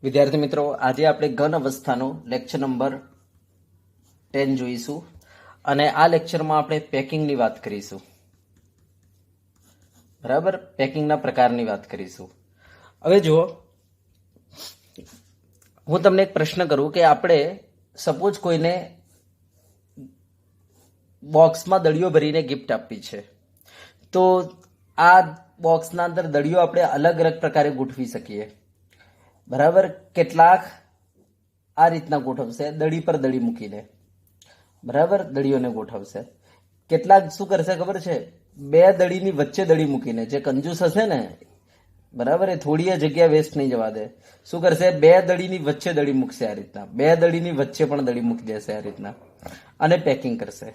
વિદ્યાર્થી મિત્રો, આજે આપણે ઘન અવસ્થાનો લેક્ચર નંબર 10 જોઈશું અને આ લેક્ચરમાં આપણે પેકિંગની વાત કરીશું. બરાબર, પેકિંગના પ્રકારની વાત કરીશું. હવે જુઓ, હું તમને એક પ્રશ્ન કરું કે આપણે સપોઝ કોઈને બોક્સમાં દળીઓ ભરીને ગિફ્ટ આપવી છે, તો આ બોક્સના અંદર દળીઓ આપણે અલગ અલગ પ્રકારે ગોઠવી શકીએ. બરાબર, કેટલાક આ રીતના ગોઠવશે, દડી પર દડી મૂકીને. બરાબર, દડીઓને ગોઠવશે. કેટલાક શું કરશે ખબર છે, બે દડીની વચ્ચે દડી મૂકીને, જે કંજૂસ હશે ને, બરાબર, એ થોડી જગ્યા વેસ્ટ નહીં જવા દે. શું કરશે, બે દડીની વચ્ચે દડી મૂકશે આ રીતના, બે દડીની વચ્ચે પણ દડી મૂકી દેશે આ રીતના, અને પેકિંગ કરશે.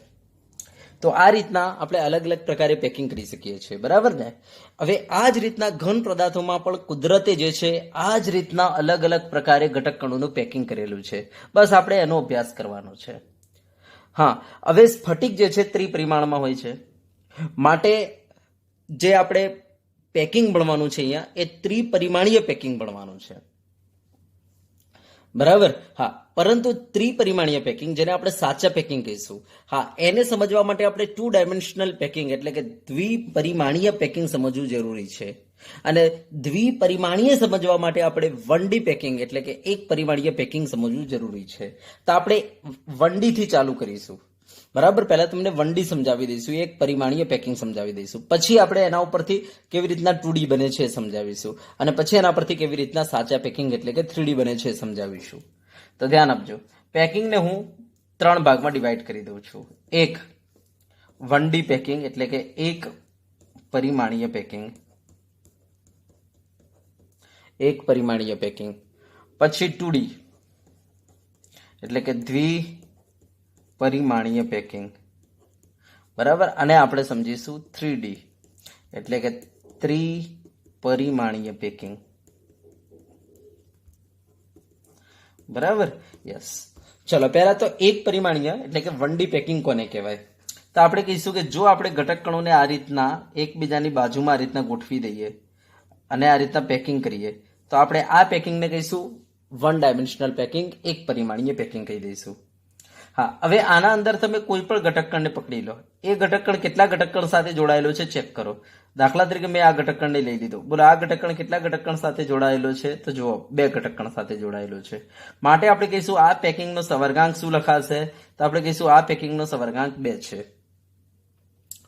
તો આ રીતના આપણે અલગ અલગ પ્રકારે પેકિંગ કરી શકીએ છીએ. બરાબર ને? હવે આ જ રીતના ઘન પદાર્થોમાં પણ કુદરતે જે છે આ જ રીતના અલગ અલગ પ્રકારે ઘટક કણોનું પેકિંગ કરેલું છે. બસ આપણે એનો અભ્યાસ કરવાનો છે. હા, હવે સ્ફટિક જે છે ત્રિપરિમાણમાં હોય છે, માટે જે આપણે પેકિંગ ભણવાનું છે અહીંયા, એ ત્રિપરિમાણીય પેકિંગ ભણવાનું છે. બરાબર, હા. પરંતુ ત્રિપરિમાણીય પેકિંગ, જેને આપણે સાચા પેકિંગ કહીશું, હા, એને સમજવા માટે આપણે 2 ડાયમેન્શનલ પેકિંગ એટલે કે દ્વિપરિમાણીય પેકિંગ સમજવું જરૂરી છે. અને દ્વિપરિમાણીય સમજવા માટે આપણે 1D પેકિંગ એટલે કે એક પરિમાણીય પેકિંગ સમજવું જરૂરી છે. તો આપણે 1D થી ચાલુ કરીશું. બરાબર, પહેલા તમને 1D સમજાવી દઈશું, એક પરિમાણીય પેકિંગ સમજાવી દઈશું, પછી આપણે એના ઉપરથી કેવી રીતના 2D બને છે એ સમજાવીશું, અને પછી એના પરથી કેવી રીતના સાચા પેકિંગ એટલે કે 3D બને છે એ સમજાવીશું. તો ધ્યાન આપજો, પેકિંગને હું 3 ભાગમાં ડિવાઈડ કરી દઉં છું. એક 1D પેકિંગ એટલે કે એક પરિમાણીય પેકિંગ, એક પરિમાણીય પેકિંગ. પછી 2D એટલે કે દ્વિપરિમાણીય પેકિંગ. બરાબર, અને આપણે સમજીશું 3D એટલે કે ત્રિપરિમાણીય પેકિંગ. બરાબર, યસ. ચલો, પહેલા તો એક પરિમાણીય એટલે કે 1D પેકિંગ કોને કહેવાય? તો આપણે કહીશું કે જો આપણે ઘટક કણોને આ રીતના એકબીજાની બાજુમાં આ રીતના ગોઠવી દઈએ અને આ રીતના પેકિંગ કરીએ, તો આપણે આ પેકિંગને કહીશું 1 ડાયમેન્શનલ પેકિંગ, એક પરિમાણીય પેકિંગ કહી દઈશું. હા, હવે આના અંદર તમે કોઈ પણ ઘટક કણને પકડી લો, એ ઘટક કણ કેટલા ઘટક કણ સાથે જોડાયેલો છે ચેક કરો. દાખલા તરીકે મેં આ ઘટક કણને લઈ લીધો, બોલો આ ઘટક કણ કેટલા ઘટક કણ સાથે જોડાયેલો છે? તો જુઓ, 2 ઘટક કણ સાથે જોડાયેલો છે. માટે આપણે કહીશું આ પેકિંગનો સવર્ગાંક શું લખાશે? તો આપણે કહીશું આ પેકિંગનો સવર્ગાંક 2 છે.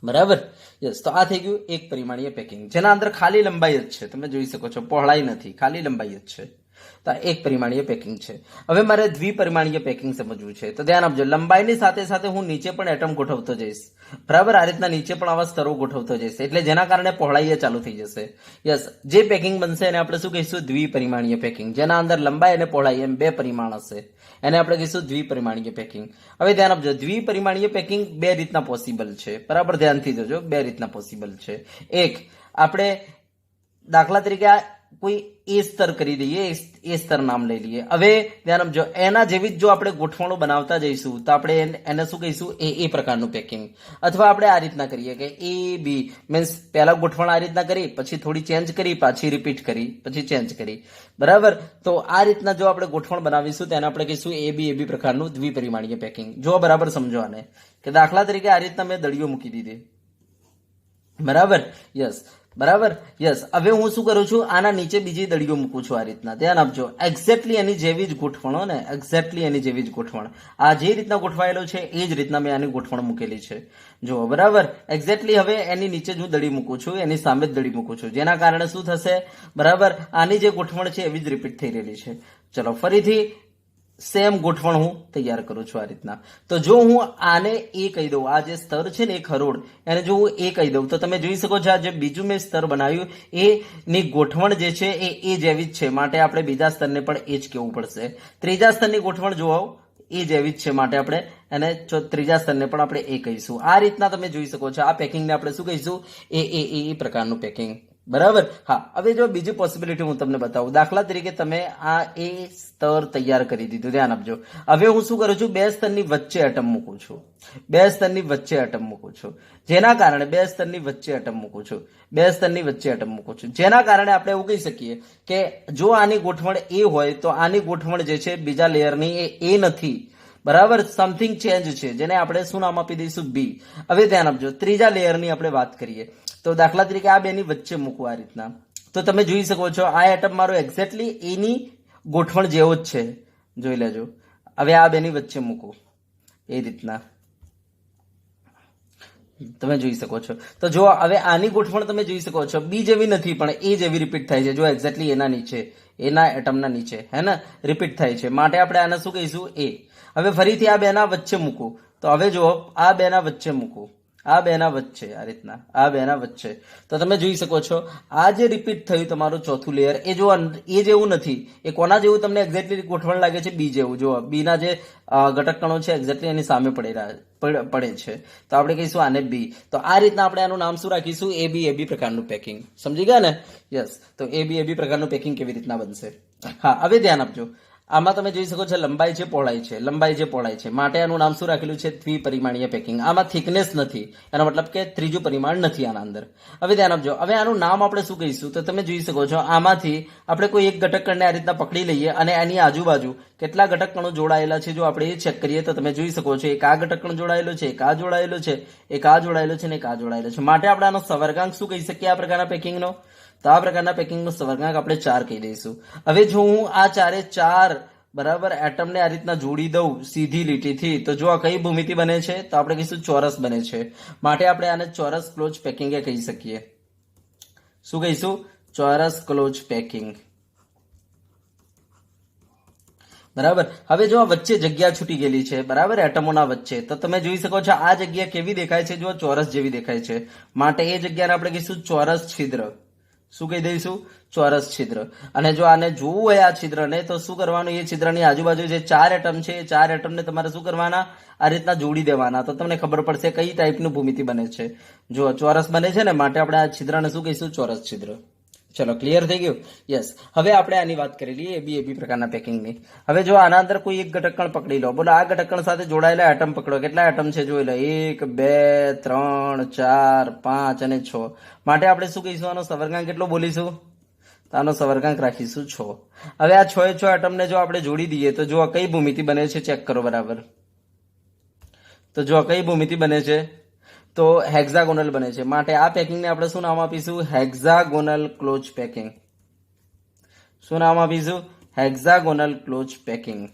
બરાબર, યસ. તો આ થઈ ગયું એક પરિમાણીય પેકિંગ, જેના અંદર ખાલી લંબાઈ જ છે, તમે જોઈ શકો છો, પહોળાઈ નથી, ખાલી લંબાઈ જ છે. તો એક પરિમાણીય પેકિંગ છે. હવે મારે દ્વિપરિમાણીય પેકિંગ સમજવું છે, તો ધ્યાન આપજો, લંબાઈની સાથે સાથે હું નીચે પણ એટમ ગોઠવતો જઈશ. બરાબર, આ રીતના નીચે પણ આવા સ્તરો ગોઠવતો જઈશ, એટલે જેના કારણે પહોળાઈ ચાલુ થઈ જશે. યસ, જે પેકિંગ બનશે એને આપણે શું કહીશું? દ્વિપરિમાણીય પેકિંગ. જેના અંદર લંબાઈ અને પહોળાઈ એમ 2 પરિમાણ હશે, એને આપણે કહીશું દ્વિપરિમાણીય પેકિંગ. હવે ધ્યાન આપજો, દ્વિપરિમાણીય પેકિંગ 2 રીતના પોસિબલ છે. બરાબર, ધ્યાનથી જોજો, 2 રીતના પોસિબલ છે. એક, આપણે દાખલા તરીકે કોઈ એ સ્તર કરી દઈએ, એ સ્તર નામ લઈ લઈએ. હવે ધ્યાન આપજો, એના જેવી જ જો આપણે ગોઠવણો બનાવતા જઈશું તો આપણે એને શું કહીશું? એ પ્રકારનું પેકિંગ. અથવા આપણે આ રીતના કરીએ કે એ બી મીન્સ પહેલા ગોઠવણ આ રીતના કરી, પછી થોડી ચેન્જ કરી, પાછી રિપીટ કરી, પછી ચેન્જ કરી. બરાબર, તો આ રીતના જો આપણે ગોઠવણ બનાવીશું તો એને આપણે કહીશું એ બી પ્રકારનું દ્વિપરિમાણીય પેકિંગ. જો બરાબર સમજો આને, કે દાખલા તરીકે આ રીતના મેં દળીઓ મૂકી દીધી. બરાબર, યસ. બરાબર, યસ. હવે હું શું કરું છું, આના નીચે બીજી દળીઓ મૂકું છું આ રીતના. ધ્યાન આપજો, એક્ઝેક્ટલી એની જેવી જ ગોઠવણો ને, એક્ઝેક્ટલી એની જેવી જ ગોઠવણ. આ જે રીતના ગોઠવાયેલો છે એ જ રીતના મેં આની ગોઠવણ મૂકેલી છે. જુઓ, બરાબર, એક્ઝેક્ટલી. હવે એની નીચે જ હું દળી મૂકું છું, એની સામે જ દળી મૂકું છું, જેના કારણે શું થશે? બરાબર, આની જે ગોઠવણ છે એવી જ રિપીટ થઈ રહેલી છે. ચલો, ફરીથી સેમ ગોઠવણ હું તૈયાર કરું છું આ રીતના. તો જો હું આને એ કહી દઉં, આ જે સ્તર છે ને, એક હરોળ, એને જો હું એ કહી દઉં, તો તમે જોઈ શકો છો આ જે બીજું મેં સ્તર બનાવ્યું એની ગોઠવણ જે છે એ જેવી જ છે, માટે આપણે બીજા સ્તરને પણ એ જ કહેવું પડશે. ત્રીજા સ્તરની ગોઠવણ જોવો, એ જેવી જ છે, માટે આપણે એને ત્રીજા સ્તરને પણ આપણે એ કહીશું. આ રીતના તમે જોઈ શકો છો, આ પેકિંગને આપણે શું કહીશું? એ પ્રકારનું પેકિંગ. બરાબર. હા, હવે જો બીજી પોસિબિલિટી હું તમને બતાવું. દાખલા તરીકે તમે આ એ સ્તર તૈયાર કરી દીધું, ધ્યાન આપજો. હવે હું શું કરું છું, બે સ્તરની વચ્ચે એટમ મૂકું છું. બે સ્તરની વચ્ચે એટમ મૂકું છું. જેના કારણે બે સ્તરની વચ્ચે એટમ મૂકું છું. બે સ્તરની વચ્ચે એટમ મૂકું છું. જેના કારણે આપણે એવું કહી શકીએ કે જો આની ગોઠવણ એ હોય તો આની ગોઠવણ જે છે બીજા લેયરની એ નથી. બરાબર, સમથિંગ ચેન્જ છે, જેને આપણે શું નામ આપી દઈશું, બી. હવે ધ્યાન આપજો, ત્રીજા લેયરની આપણે વાત કરીએ તો દાખલા તરીકે આ બેની વચ્ચે મૂકવું આ રીતના, તો તમે જોઈ શકો છો આ એટમ મારો એક્ઝેક્ટલી એની ગોઠવણ જેવો જ છે. જોઈ લેજો. હવે આ બેની વચ્ચે મૂકું એ રીતના તમે જોઈ શકો છો. તો જો હવે આની ગોઠવણ તમે જોઈ શકો છો, બી જેવી નથી પણ એ જેવી રિપીટ થાય છે. જો એક્ઝેક્ટલી એના નીચે, એના એટમના નીચે, હે ને, રિપીટ થાય છે. માટે આપણે આને શું કહીશું, એ. હવે ફરીથી આ બેના વચ્ચે મૂકું તો હવે જો આ બેના વચ્ચે મૂકું, આ બેના વચ્ચે, આ રીતના આ બેના વચ્ચે, તો તમે જોઈ શકો છો આ જે રિપીટ થયું તમારું ચોથું લેયર, એ જો એ જેવું નથી. એ કોના જેવું તમને એક્ઝેક્ટલી ગોઠવણ લાગે છે, બી જેવું. જો બી ના જે ઘટક કણો છે એક્ઝેક્ટલી એની સામે પડે છે, તો આપણે કહીશું આને બી. તો આ રીતના આપણે આનું નામ શું રાખીશું, એબી પ્રકારનું પેકિંગ. સમજી ગયા ને? યસ. તો એબી પ્રકારનું પેકિંગ કેવી રીતના બનશે. હા, હવે ધ્યાન આપજો. આમાં તમે જોઈ શકો છો લંબાઈ છે, પહોળાઈ છે, લંબાઈ છે, પહોળાઈ છે. માટે આનું નામ શું રાખેલું છે, દ્વિપરિમાણીય પેકિંગ. આમાં થિકનેસ નથી, એનો મતલબ કે ત્રીજું પરિમાણ નથી આના અંદર. હવે ધ્યાન આપજો. હવે આનું નામ આપણે શું કહીશું, તો તમે જોઈ શકો છો આમાંથી આપણે કોઈ એક ઘટક કણને આ રીતના પકડી લઈએ અને એની આજુબાજુ કેટલા ઘટક કણો જોડાયેલા છે જો આપણે એ ચેક કરીએ તો તમે જોઈ શકો છો એક આ ઘટક કણ જોડાયેલો છે, એક આ જોડાયેલો છે, એક આ જોડાયેલો છે, એક આ જોડાયેલો છે. માટે આપણે આનો સવર્ગાંક શું કહી શકીએ આ પ્રકારના પેકિંગનો, તો આ પ્રકારના પેકિંગનો સવર્ગાંક આપણે 4 કહી દઈશું. હવે જો હું આ 4 બરાબર એટમને આ રીતના જોડી દઉં સીધી લીટીથી, તો જો આ કઈ ભૂમિતિ બને છે, તો આપણે કહીશું ચોરસ બને છે. માટે આપણે આને ચોરસ ક્લોઝ પેકિંગ કહી શકીએ. શું કહીશું, ચોરસ ક્લોઝ પેકિંગ. બરાબર. હવે જો આ વચ્ચે જગ્યા છૂટી ગયેલી છે, બરાબર, એટમોના વચ્ચે, તો તમે જોઈ શકો છો આ જગ્યા કેવી દેખાય છે, જો ચોરસ જેવી દેખાય છે. માટે એ જગ્યાને આપણે કહીશું ચોરસ છિદ્ર. શું કહી દઈશું, ચોરસ છિદ્ર. અને જો આને જોવું હોય આ છિદ્રને, તો શું કરવાનું, એ છિદ્રની આજુબાજુ જે 4 એટમ છે એ 4 એટમને તમારે શું કરવાના, આ રીતના જોડી દેવાના. તો તમને ખબર પડશે કઈ ટાઈપનું ભૂમિતિ બને છે. જો ચોરસ બને છે ને, માટે આપણે આ છિદ્રને શું કહીશું, ચોરસ છિદ્ર. ચલો, ક્લિયર થઈ ગયું? યસ. હવે આપણે આની વાત કરી લઈએ એબી પ્રકારના પેકિંગની. હવે જો આના અંદર કોઈ એક ઘટક કણ પકડી લો, બોલો આ ઘટક કણ સાથે જોડાયેલા એટમ પકડો. કેટલા એટમ છે જોઈ લો, 1 2 3 4 5 અને 6. માટે આપણે શું કહીશું, આનો સવર્ગાંક કેટલો બોલીશું, તો આનો સવર્ગાંક રાખીશું 6. હવે આ 6 એટમને જો આપણે જોડી દઈએ તો જો કઈ ભૂમિતિ બને છે, ચેક કરો બરાબર. તો જો કઈ ભૂમિતિ બને છે, તો હેક્ઝાગોનલ બને છે. માટે આ પેકિંગને આપણે શું નામ આપીશું, હેક્ઝાગોનલ ક્લોઝ પેકિંગ. શું નામ આપીશું, હેક્ઝાગોનલ ક્લોઝ પેકિંગ.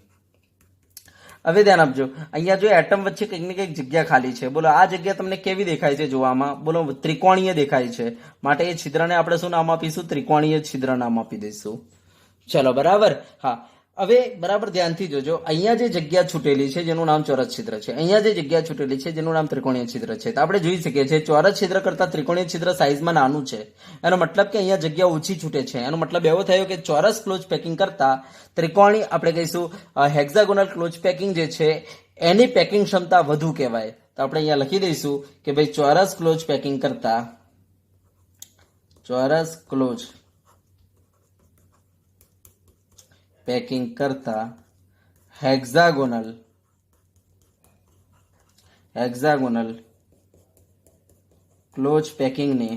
હવે ધ્યાન આપજો, અહીંયા જો એટમ વચ્ચે કંઈક ને કંઈક જગ્યા ખાલી છે, બોલો આ જગ્યા તમને કેવી દેખાય છે જોવામાં, બોલો ત્રિકોણીય દેખાય છે. માટે એ છિદ્રને આપણે શું નામ આપીશું, ત્રિકોણીય છિદ્ર નામ આપી દઈશું. ચલો, બરાબર. હા, હવે બરાબર ધ્યાનથી જોજો. અહીંયા જે જગ્યા છૂટેલી છે જેનું નામ ચોરસ છિદ્ર છે, અહીંયા જે જગ્યા છૂટેલી છે જેનું નામ ત્રિકોણીય છિદ્ર છે, તો આપણે જોઈ શકીએ છીએ ચોરસ છિદ્ર કરતા ત્રિકોણીય છિદ્ર સાઈઝમાં નાનું છે. એનો મતલબ કે અહીંયા જગ્યા ઓછી છૂટે છે. એનો મતલબ એવો થયો કે ચોરસ ક્લોઝ પેકિંગ કરતા ત્રિકોણી આપણે કહીશું હેક્ઝાગોનલ ક્લોઝ પેકિંગ જે છે એની પેકિંગ ક્ષમતા વધુ કહેવાય. તો આપણે અહીંયા લખી દઈશું કે ભાઈ ચોરસ ક્લોઝ પેકિંગ કરતા ચોરસ ક્લોઝ પેકિંગ કરતા હેક્ઝાગોનલ ક્લોઝ પેકિંગની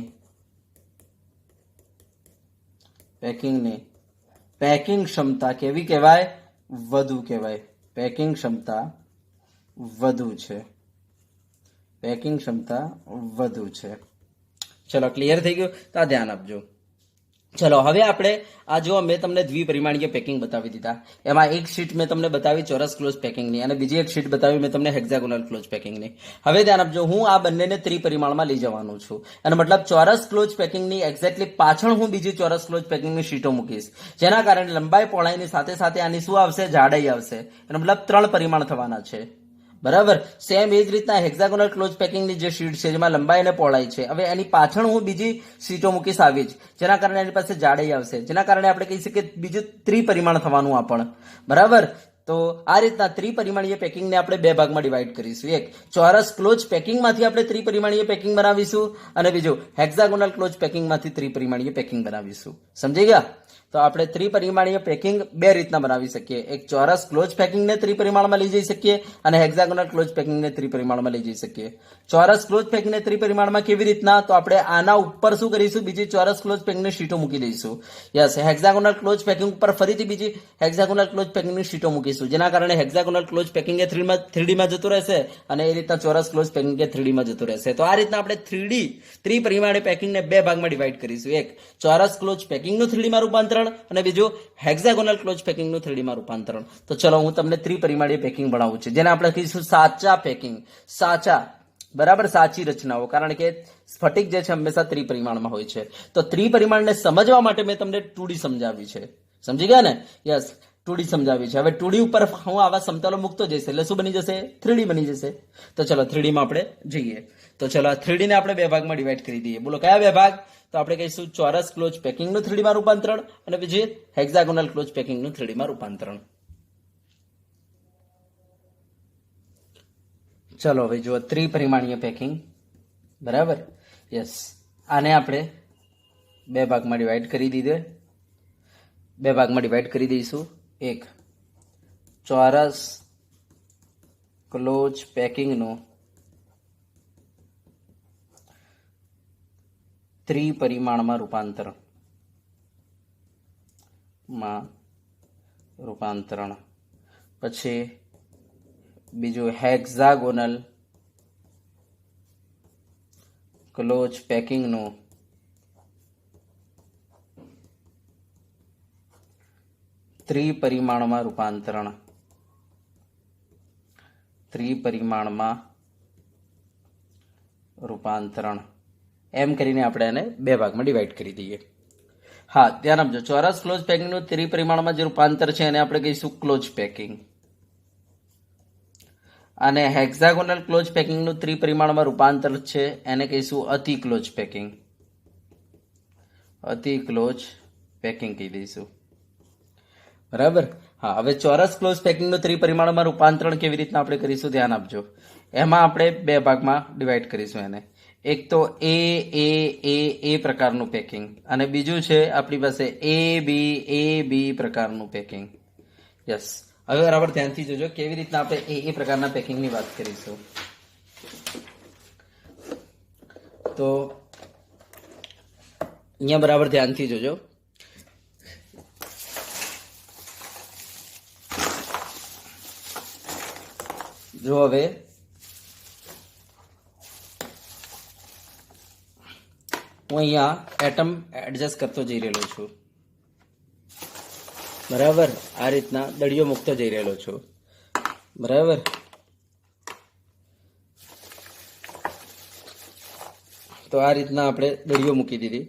પેકિંગ ક્ષમતા કેવી કહેવાય, વધુ કહેવાય. પેકિંગ ક્ષમતા વધુ છે. પેકિંગ ક્ષમતા વધુ છે. ચલો, ક્લિયર થઈ ગયું? તો આ ધ્યાન આપજો. ચલો, હવે આપણે આ જો મેં તમને દ્વિપરિમાણીય પેકિંગ બતાવી દીધા. એમાં એક શીટ મેં તમને બતાવી ચોરસ ક્લોઝ પેકિંગની અને બીજી એક શીટ બતાવી મેં તમને હેક્ઝાગોનલ ક્લોઝ પેકિંગની. હવે ધ્યાન આપજો, હું આ બંનેને ત્રિપરિમાણમાં લઈ જવાનું છું. એનો મતલબ ચોરસ ક્લોઝ પેકિંગની એક્ઝેક્ટલી પાછળ હું બીજી ચોરસ ક્લોઝ પેકિંગની શીટો મૂકીશ, જેના કારણે લંબાઈ પહોળાઈની સાથે સાથે આની શું આવશે, જાડાઈ આવશે. એનો મતલબ 3 પરિમાણ થવાના છે. બરાબર. સેમ એ જ રીતના હેક્ઝાગોનલ ક્લોઝ પેકિંગની જે શીટ છે જેમાં લંબાઈ અને પહોળાઈ છે, હવે એની પાછળ હું બીજી શીટો મૂકીશ આવી જ, જેના કારણે એની પાસે જાડાઈ આવશે, જેના કારણે આપણે કહી શકીએ બીજું ત્રિપરિમાણ થવાનું આ પણ. બરાબર. તો આ રીતના ત્રિપરિમાણીય પેકિંગને આપણે બે ભાગમાં ડિવાઈડ કરીશું. એક ચોરસ ક્લોઝ પેકિંગમાંથી આપણે ત્રિપરિમાણીય પેકિંગ બનાવીશું અને બીજું હેક્ઝાગોનલ ક્લોઝ પેકિંગમાંથી ત્રિપરિમાણીય પેકિંગ બનાવીશું. સમજી ગયા? તો આપણે ત્રિપરિમાણીય પેકિંગ બે રીતના બનાવી શકીએ. એક ચોરસ ક્લોઝ પેકિંગને ત્રિપરિમાણમાં લઈ જઈ શકીએ અને હેક્ઝાગોનલ ક્લોઝ પેકિંગને ત્રિપરિમાણમાં લઈ જઈ શકીએ. ચોરસ ક્લોઝ પેકિંગને ત્રિપરિમાણમાં કેવી રીતના? તો આપણે આના ઉપર શું કરીશું? બીજી ચોરસ ક્લોઝ પેકિંગની શીટો મૂકી દઈશું. યસ, હેક્ઝાગોનલ ક્લોઝ પેકિંગ ઉપર ફરીથી બીજી હેક્ઝાગોનલ ક્લોઝ પેકિંગની શીટો મૂકીશું, જેના કારણે હેક્ઝાગોનલ ક્લોઝ પેકિંગ એ 3Dમાં જતું રહેશે અને એ રીતના ચોરસ ક્લોઝ પેકિંગ એ 3Dમાં જતું રહેશે. તો આ રીતના આપણે 3D ત્રિપરિમાણીય પેકિંગને બે ભાગમાં ડિવાઈડ કરીશું. એક ચોરસ ક્લોઝ પેકિંગનું 3Dમાં રૂપાંતરણ અને બીજું હેક્ઝાગોનલ ક્લોઝ પેકિંગનું 3Dમાં રૂપાંતરણ. તો ચલો હું તમને ત્રિપરિમાણીય પેકિંગ ભણાવું છું, જેને આપણે કહીશું સાચા પેકિંગ. સાચા, બરાબર, સાચી રચનાઓ, કારણ કે સ્ફટિક જે છે હંમેશા ત્રિપરિમાણમાં હોય છે. તો ત્રિપરિમાણને સમજવા માટે મેં તમને 2D સમજાવી છે. સમજી ગયા ને? યસ, 2D સમજાવી છે. હવે 2D ઉપર હું આવા સમતલો મૂકતો જઈશ એટલે શું બની જશે? 3D બની જશે. તો ચલો 3Dમાં આપણે જઈએ. તો ચલો આ 3D ને આપણે બે ભાગમાં ડિવાઈડ કરી દઈએ. બોલો કયા બે ભાગ? તો આપણે કહીશું ચોરસ ક્લોઝ પેકિંગનું 3Dમાં રૂપાંતરણ અને બીજી હેક્ઝાગોનલ ક્લોઝ પેકિંગનું 3Dમાં રૂપાંતરણ. ચલો હવે જુઓ ત્રિપરિમાણીય પેકિંગ. બરાબર? યસ, આને આપણે બે ભાગમાં ડિવાઈડ કરી દીધે. બે ભાગમાં ડિવાઈડ કરી દઈશું. એક ચોરસ ક્લોઝ પેકિંગનું ત્રિપરિમાણમાં રૂપાંતરણ. પછી બીજું હેક્ઝાગોનલ ક્લોઝ પેકિંગનું ત્રિપરિમાણમાં રૂપાંતરણ એમ કરીને આપણે એને બે ભાગમાં ડિવાઈડ કરી દઈએ. હા, ધ્યાન આપજો. ચોરસ ક્લોઝ પેકિંગનું ત્રિપરિમાણમાં જે રૂપાંતર છે એને આપણે કહીશું ક્લોઝ પેકિંગ અને હેક્ઝાગોનલ ક્લોઝ પેકિંગનું ત્રિપરિમાણમાં રૂપાંતર છે એને કહીશું અતિ ક્લોઝ પેકિંગ. અતિ ક્લોઝ પેકિંગ કહી દઈશું. બરાબર? હા, હવે ચોરસ ક્લોઝ પેકિંગનું ત્રિપરિમાણમાં રૂપાંતરણ કેવી રીતના આપણે કરીશું ધ્યાન આપજો. એમાં આપણે બે ભાગમાં ડિવાઈડ કરીશું એને. એક તો એ પ્રકારનું પેકિંગ અને બીજું છે આપણી પાસે એ બી પ્રકારનું પેકિંગ. યસ, હવે બરાબર ધ્યાનથી જોજો કેવી રીતના આપણે એ પ્રકારના પેકિંગની વાત કરીશું. તો અહીંયા બરાબર ધ્યાનથી જોજો. જો હવે હું અહીંયા એટમ એડજસ્ટ કરતો જઈ રહેલો છું. બરાબર? આ રીતના દળીઓ મૂકતો જઈ રહેલો છું. બરાબર? તો આ રીતના આપણે દળીઓ મૂકી દીધી.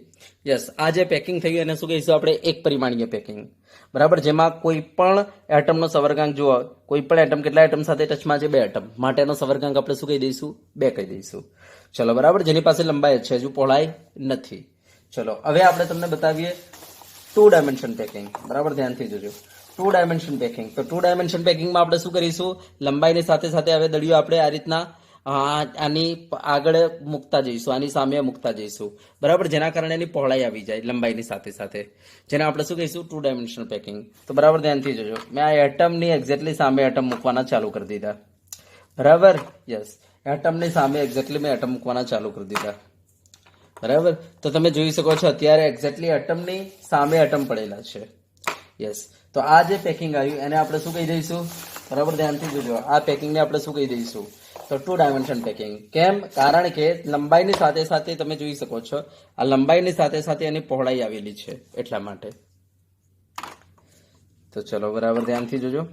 યસ, આ જે પેકિંગ થયું એને શું કહીશું આપણે? એક પરિમાણીય પેકિંગ. બરાબર? જેમાં કોઈ પણ એટમનો સવર્ગાંક જુઓ, કોઈ પણ એટમ કેટલા એટમ સાથે ટચમાં છે? બે એટમ. માટેનો સવર્ગાંક આપણે શું કહી દઈશું? બે કહી દઈશું. ચલો, બરાબર, જેની પાસે લંબાઈ છે, હજુ પહોળાઈ નથી. ચલો હવે આપણે તમને બતાવીએ 2 ડાયમેન્શન પેકિંગ. બરાબર? ધ્યાનથી જોજો. 2 ડાયમેન્શન પેકિંગ. તો 2 ડાયમેન્શન પેકિંગમાં આપણે શું કરીશું? લંબાઈની સાથે સાથે હવે દળીઓ આપણે આ રીતના આની આગળ મૂકતા જઈશું, આની સામે મૂકતા જઈશું. બરાબર? જેના કારણે એની પહોળાઈ આવી જાય લંબાઈની સાથે સાથે, જેને આપણે શું કહીશું? 2 ડાયમેન્શનલ પેકિંગ. તો બરાબર ધ્યાનથી જોજો. મેં આ એટમની એક્ઝેક્ટલી સામે એટમ મૂકવાના ચાલુ કરી દીધા. બરાબર? યસ, એટમની સામે એક્ઝેક્ટલી મેં એટમ મૂકવાના ચાલુ કરી દીધા. બરાબર? તો તમે જોઈ શકો છો અત્યારે એક્ઝેક્ટલી એટમની સામે એટમ પડેલા છે. યસ, તો આ જે પેકિંગ આવ્યું એને આપણે શું કહી દઈશું? બરાબર ધ્યાનથી જોજો. આ પેકિંગને આપણે શું કહી દઈશું? તો 2 ડાયમેન્શન પેકિંગ. કેમ? કારણ કે લંબાઈની સાથે સાથે તમે જોઈ શકો છો આ લંબાઈની સાથે સાથે એની પહોળાઈ આવેલી છે, એટલા માટે. તો ચલો બરાબર ધ્યાનથી જોજો.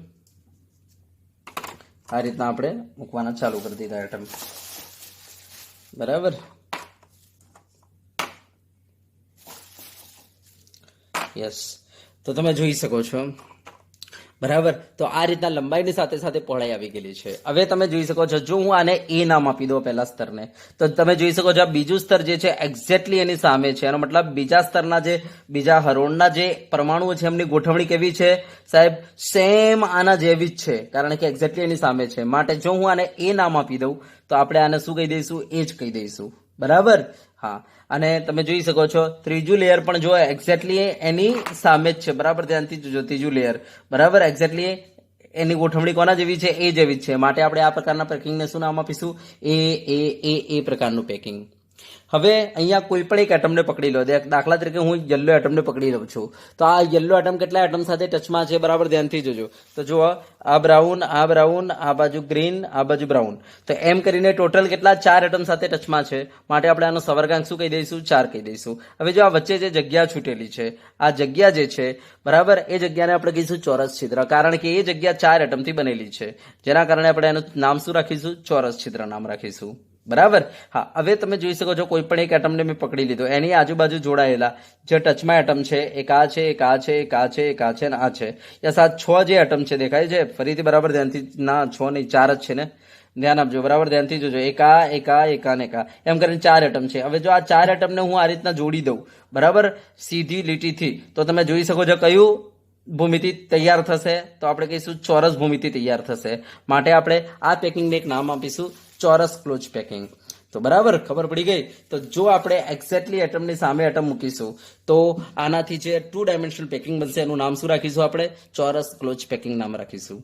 આ રીતના આપણે મૂકવાના ચાલુ કરી દીધા એટમ. બરાબર? યસ, તો તમે જોઈ શકો છો બરાબર. તો આ રીતના લંબાઈની સાથે સાથે પહોળાઈ આવી ગયેલી છે. હવે તમે જોઈ શકો છો, જો હું આને એ નામ આપી દઉં પહેલા સ્તરને, તો તમે જોઈ શકો છો આ બીજું સ્તર જે છે એક્ઝેક્ટલી એની સામે છે. એનો મતલબ બીજા સ્તરના જે બીજા હરોળના જે પરમાણુઓ છે એમની ગોઠવણી કેવી છે સાહેબ? સેમ આના જેવી જ છે, કારણ કે એક્ઝેક્ટલી એની સામે છે. માટે જો હું આને એ નામ આપી દઉં તો આપણે આને શું કહી દઈશું? એ જ કહી દઈશું. બરાબર. હા, અને તમે જોઈ શકો છો ત્રીજું લેયર પણ જો એક્ઝેક્ટલી એની સામે જ છે. બરાબર, ધ્યાનથી જોજો ત્રીજું લેયર. બરાબર, એક્ઝેક્ટલી એની ગોઠવણી કોના જેવી છે? એ જેવી જ છે. માટે આપણે આ પ્રકારના પેકિંગને શું નામ આપીશું? એ પ્રકારનું પેકિંગ. હવે અહીંયા કોઈ પણ એક એટમને પકડી લો. દાખલા તરીકે હું યલો એટમને પકડી લઉં છું, તો આ યલો એટમ કેટલા એટમ સાથે ટચમાં છે? બરાબર, ધ્યાનથી જોજો. તો જુઓ, આ બ્રાઉન, આ બાજુ ગ્રીન, આ બાજુ બ્રાઉન, તો એમ કરીને ટોટલ કેટલા? 4 એટમ સાથે ટચમાં છે. માટે આપણે આનો સવર્ગાંક શું કહી દઈશું? 4 કહી દઈશું. હવે જો આ વચ્ચે જે જગ્યા છૂટેલી છે, આ જગ્યા જે છે, બરાબર, એ જગ્યાને આપણે કહીશું ચોરસ છિદ્ર, કારણ કે એ જગ્યા 4 એટમથી બનેલી છે, જેના કારણે આપણે એનું નામ શું રાખીશું? ચોરસ છિદ્ર નામ રાખીશું. બરાબર. હા, હવે તમે જોઈ શકો છો કોઈ પણ એક એટમને મેં પકડી લીધો, એની આજુબાજુ જોડાયેલા જે ટચમાં એટમ છે, એક આ છે, એક આ છે, એક આ છે, એક આ છે, અને આ છે. યસ, આ 6 જે એટમ છે દેખાય છે? ફરીથી બરાબર ધ્યાનથી, ના 6 નહીં, 4 જ છે ને, ધ્યાન આપજો. બરાબર, ધ્યાનથી જોજો. એક આ, એક આ, એક આ ને એક આ, એમ કરીને 4 એટમ છે. હવે જો આ 4 એટમને હું આ રીતના જોડી દઉં, બરાબર, સીધી લીટીથી, તો તમે જોઈ શકો છો કયું ભૂમિતિ તૈયાર થશે? તો આપણે કહીશું ચોરસ ભૂમિતિ તૈયાર થશે. માટે આપણે આ પેકિંગને એક નામ આપીશું ચોરસ ક્લોઝ પેકિંગ. તો બરાબર, ખબર પડી ગઈ. તો જો આપણે એક્ઝેક્ટલી એટમની સામે એટમ મૂકીશું તો આનાથી જે 2 ડાયમેન્શનલ પેકિંગ બનશે, એનું નામ શું રાખીશું આપણે? ચોરસ ક્લોઝ પેકિંગ નામ રાખીશું.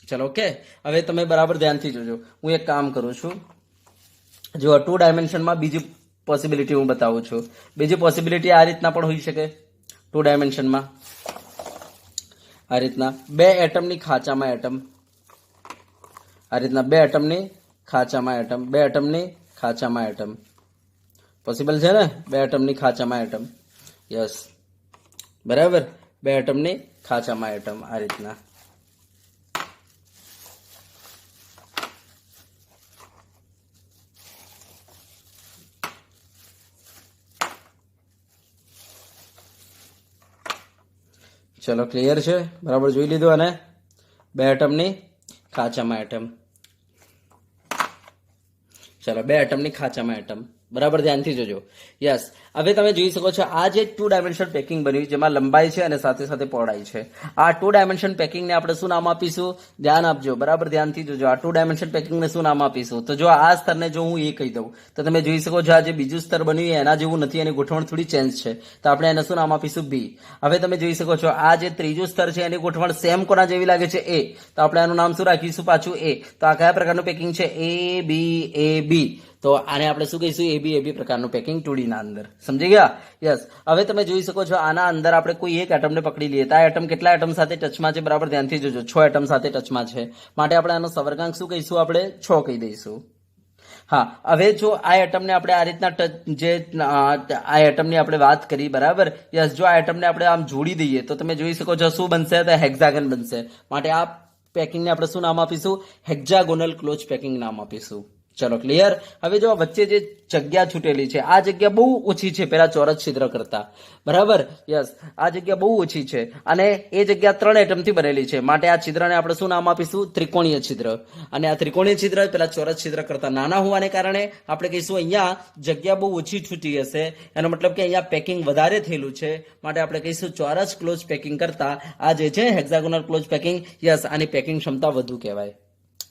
ચલો, ઓકે. હવે તમે બરાબર ધ્યાનથી જોજો. હું એક કામ કરું છું, જો 2 ડાયમેન્શનમાં બીજી પોસિબિલિટી હું બતાવું છું. બીજી પોસિબિલિટી આ રીતના પણ હોઈ શકે. 2 ડાયમેન્શનમાં આ રીતના 2 એટમની ખાંચામાં એટમ, આ રીતના 2 એટમની ખાંચામાં એટમ, 2 એટમની ખાંચામાં એટમ. પોસિબલ છે ને? 2 એટમની ખાંચામાં એટમ. યસ, બરાબર, 2 એટમની ખાંચામાં એટમ આ રીતના. ચલો, ક્લિયર છે? બરાબર, જોઈ લીધું. અને 2 એટમની ખાંચામાં એટમ. ચલો, 2 એટમની ખાંચામાં એટમ. બરાબર, ધ્યાનથી જોજો. યસ, હવે તમે જોઈ શકો છો આ જે 2 ડાયમેન્શન પેકિંગ બન્યું, જેમાં લંબાઈ છે અને સાથે સાથે પહોળાઈ છે. આ 2 ડાયમેન્શન પેકિંગને આપણે શું નામ આપીશું? ધ્યાન આપજો. બરાબર, ધ્યાનથી જોજો. આ 2 ડાયમેન્શન પેકિંગને શું નામ આપીશું? તો જો આ સ્તરને જો હું એ કહી દઉં, તો તમે જોઈ શકો છો આ જે બીજું સ્તર બન્યું એના જેવું નથી, એની ગોઠવણ થોડી ચેન્જ છે, તો આપણે એને શું નામ આપીશું? બી. હવે તમે જોઈ શકો છો આ જે ત્રીજું સ્તર છે એની ગોઠવણ સેમ કોના જેવી લાગે છે? એ. તો આપણે આનું નામ શું રાખીશું પાછું? એ. તો આ કયા પ્રકારનું પેકિંગ છે? એ બી. તો આને આપણે શું કહીશું? એ બી પ્રકારનું પેકિંગ 2D ના અંદર. સમજી ગયા? યસ. હવે તમે જોઈ શકો છો આના અંદર આપણે કોઈ એક એટમને પકડી લઈએ, તો આ એટમ કેટલા એટમ સાથે ટચમાં છે? બરાબર, ધ્યાનથી જોજો. 6 એટમ સાથે ટચમાં છે. માટે આપણે આનો સવર્ગાંક શું કહીશું? આપણે 6 કહી દઈશું. હા, હવે જો આ એટમને આપણે આ રીતના આ એટમની આપણે વાત કરી, બરાબર. યસ, જો આ એટમને આપણે આમ જોડી દઈએ તો તમે જોઈ શકો છો શું બનશે? તો હેક્ઝાગન બનશે. માટે આ પેકિંગને આપણે શું નામ આપીશું? હેક્ઝાગોનલ ક્લોઝ પેકિંગ નામ આપીશું. ચલો, ક્લિયર? હવે જો વચ્ચે જે જગ્યા છૂટેલી છે, આ જગ્યા બહુ ઓછી છે પેલા ચોરસ છિદ્ર કરતા. બરાબર, યસ, આ જગ્યા બહુ ઓછી છે અને એ જગ્યા 3 એટમથી બનેલી છે. માટે આ છિદ્રને આપણે શું નામ આપીશું? ત્રિકોણીય છિદ્ર. અને આ ત્રિકોણીય છિદ્ર પેલા ચોરસ છિદ્ર કરતા નાના હોવાને કારણે આપણે કહીશું અહીંયા જગ્યા બહુ ઓછી છૂટી હશે. એનો મતલબ કે અહીંયા પેકિંગ વધારે થયેલું છે. માટે આપણે કહીશું ચોરસ ક્લોઝ પેકિંગ કરતા આ જે છે હેક્ઝાગોનલ ક્લોઝ પેકિંગ, યસ, આની પેકિંગ ક્ષમતા વધુ કહેવાય.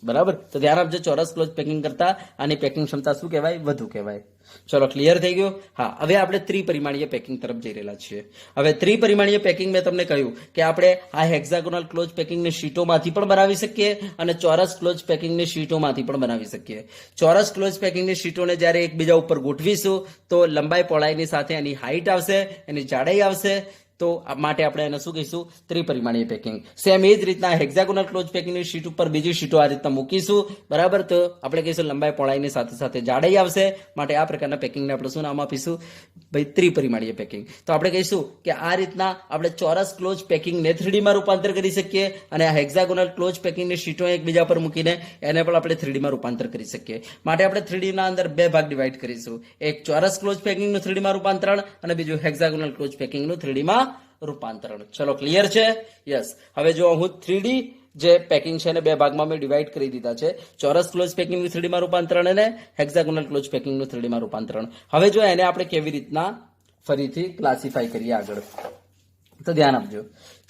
બરાબર, તો ધ્યાન આપજો. ચોરસ ક્લોઝ પેકિંગ કરતા આની પેકિંગ ક્ષમતા શું કહેવાય? વધુ કહેવાય. ચલો, ક્લિયર થઈ ગયું? હા, હવે આપણે ત્રિપરિમાણીય પેકિંગ તરફ જઈ રહેલા છીએ. હવે ત્રિપરિમાણીય પેકિંગ મેં તમને કહ્યું કે આપણે આ હેક્ઝાગોનલ ક્લોઝ પેકિંગની શીટોમાંથી પણ બનાવી શકીએ અને ચોરસ ક્લોઝ પેકિંગની શીટોમાંથી પણ બનાવી શકીએ. ચોરસ ક્લોઝ પેકિંગની શીટોને જ્યારે એકબીજા ઉપર ગોઠવીશું તો લંબાઈ પહોળાઈની સાથે એની હાઈટ આવશે, એની જાડાઈ આવશે. તો માટે આપણે એને શું કહીશું? ત્રિપરિમાણીય પેકિંગ. સેમ એ જ રીતના હેક્ઝાગોનલ ક્લોઝ પેકિંગની શીટ ઉપર બીજી શીટો આ રીતના મૂકીશું, બરાબર. તો આપણે કહીશું લંબાઈ પહોળાઈની સાથે સાથે જાડાઈ આવશે. માટે આ પ્રકારના પેકિંગને આપણે શું નામ આપીશું? ભાઈ, ત્રિપરિમાણીય પેકિંગ. તો આપણે કહીશું કે આ રીતના આપણે ચોરસ ક્લોઝ પેકિંગને 3D માં રૂપાંતર કરી શકીએ અને આ હેક્ઝાગોનલ ક્લોઝ પેકિંગની શીટો એકબીજા પર મૂકીને એને પણ આપણે 3D માં રૂપાંતર કરી શકીએ. માટે આપણે 3D ના અંદર 2 ભાગ ડિવાઈડ કરીશું. એક ચોરસ ક્લોઝ પેકિંગનું 3D માં રૂપાંતરણ અને બીજું હેક્ઝાગોનલ ક્લોઝ પેકિંગનું 3D માં રૂપાંતરણ. ચલો ક્લિયર છે? યસ. હવે જો હું 3D જે પેકિંગ છે એને બે ભાગમાં મેં ડિવાઈડ કરી દીધા છે, ચોરસ ક્લોઝ પેકિંગનું 3D માં રૂપાંતરણ અને હેક્સાગોનલ ક્લોઝ પેકિંગનું 3D માં રૂપાંતરણ. હવે જો એને આપણે કેવી રીતના ફરીથી ક્લાસિફાઈ કરીએ આગળ, તો ધ્યાન આપજો.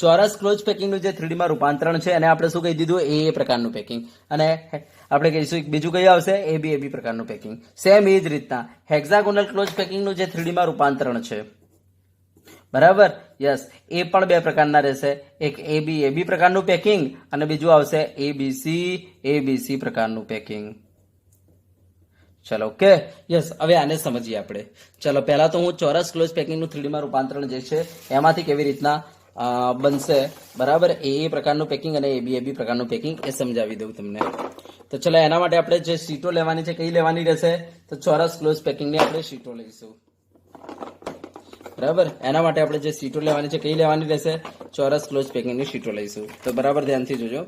ચોરસ ક્લોઝ પેકિંગનું જે 3D માં રૂપાંતરણ છે એને આપણે શું કહી દીધું? એ પ્રકારનું પેકિંગ. અને આપણે કહીશું બીજું કયું આવશે? એબી પ્રકારનું પેકિંગ. સેમ એ જ રીતના હેક્સાગોનલ ક્લોઝ પેકિંગનું જે 3D માં રૂપાંતરણ છે, બરાબર, યસ, એ પણ બે પ્રકારના રહેશે. એક એબી પ્રકારનું પેકિંગ અને બીજું આવશે એબીસી પ્રકારનું પેકિંગ. ચલો ઓકે, યસ. હવે આને સમજીએ આપણે. ચલો પહેલા તો હું ચોરસ ક્લોઝ પેકિંગનું 3D માં રૂપાંતરણ જે છે એમાંથી કેવી રીતના બનશે, બરાબર, એ પ્રકારનું પેકિંગ અને એબી પ્રકારનું પેકિંગ એ સમજાવી દઉં તમને. તો ચલો એના માટે આપણે જે શીટો લેવાની છે, કઈ લેવાની રહેશે? તો ચોરસ ક્લોઝ પેકિંગની આપણે શીટો લઈશું, બરાબર. એના માટે આપણે જે શીટો લેવાની છે, કઈ લેવાની રહેશે? ચોરસ ક્લોઝ પેકિંગની શીટો લઈશું. તો બરાબર ધ્યાનથી જોજો.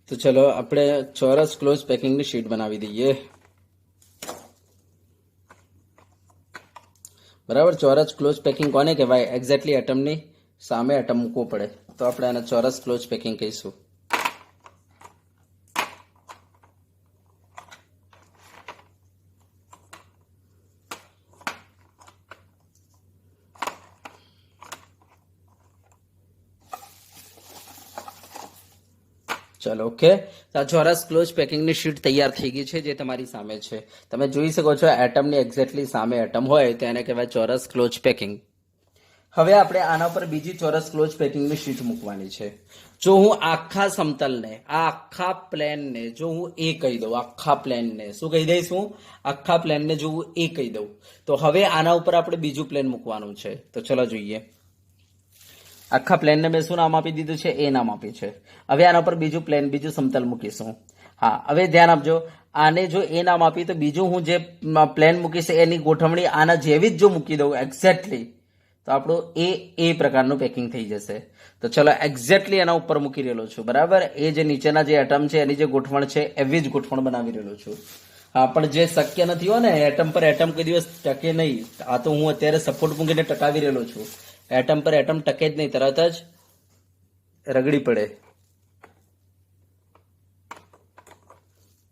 તો ચલો આપણે ચોરસ ક્લોઝ પેકિંગની શીટ બનાવી દઈએ, બરાબર. ચોરસ ક્લોઝ પેકિંગ કોને કહેવાય? એક્ઝેક્ટલી એટમની સામે એટમ મૂકવો પડે તો આપણે આને ચોરસ ક્લોઝ પેકિંગ કહીશું. ચલો ઓકે. આ ચોરસ ક્લોઝ પેકિંગની શીટ તૈયાર થઈ ગઈ છે, જે તમારી સામે છે. તમે જોઈ શકો છો એટમની એક્ઝેક્ટલી સામે એટમ હોય તો એને કહેવાય ચોરસ ક્લોઝ પેકિંગ. હવે આપણે આના પર બીજી ચોરસ ક્લોઝ પેકિંગની શીટ મૂકવાની છે. જો હું આખા સમતલને, આ આખા પ્લેનને જો હું એ કહી દઉં, આખા પ્લેનને શું કહી દઈશ હું? આખા પ્લેનને જો હું એ કહી દઉં, તો હવે આના ઉપર આપણે બીજું પ્લેન મૂકવાનું છે. તો ચલો જોઈએ. આખા પ્લેનને મેં શું નામ આપી દીધું છે? એ નામ આપ્યું છે. હવે આના પર બીજું પ્લેન, બીજું સમતલ મૂકીશું. હા, હવે ધ્યાન આપજો. આને જો એ નામ આપી તો બીજું હું જે પ્લેન મૂકીશ એની ગોઠવણી આના જેવી જ જો મૂકી દઉં એક્ઝેક્ટલી, તો આપણું એ પ્રકારનું પેકિંગ થઈ જશે. તો ચલો એક્ઝેક્ટલી એના ઉપર મૂકી રહેલો છું, બરાબર. એ જે નીચેના જે એટમ છે એની જે ગોઠવણ છે એવી જ ગોઠવણ બનાવી રહેલો છું. હા, પણ જે શક્ય નથી હોય ને, એટમ પર એટમ કોઈ દિવસ ટકે નહીં. આ તો હું અત્યારે સપોર્ટ મૂકીને ટકાવી રહેલો છું. એટમ પર એટમ ટકે જ નહીં, તરત જ રગડી પડે.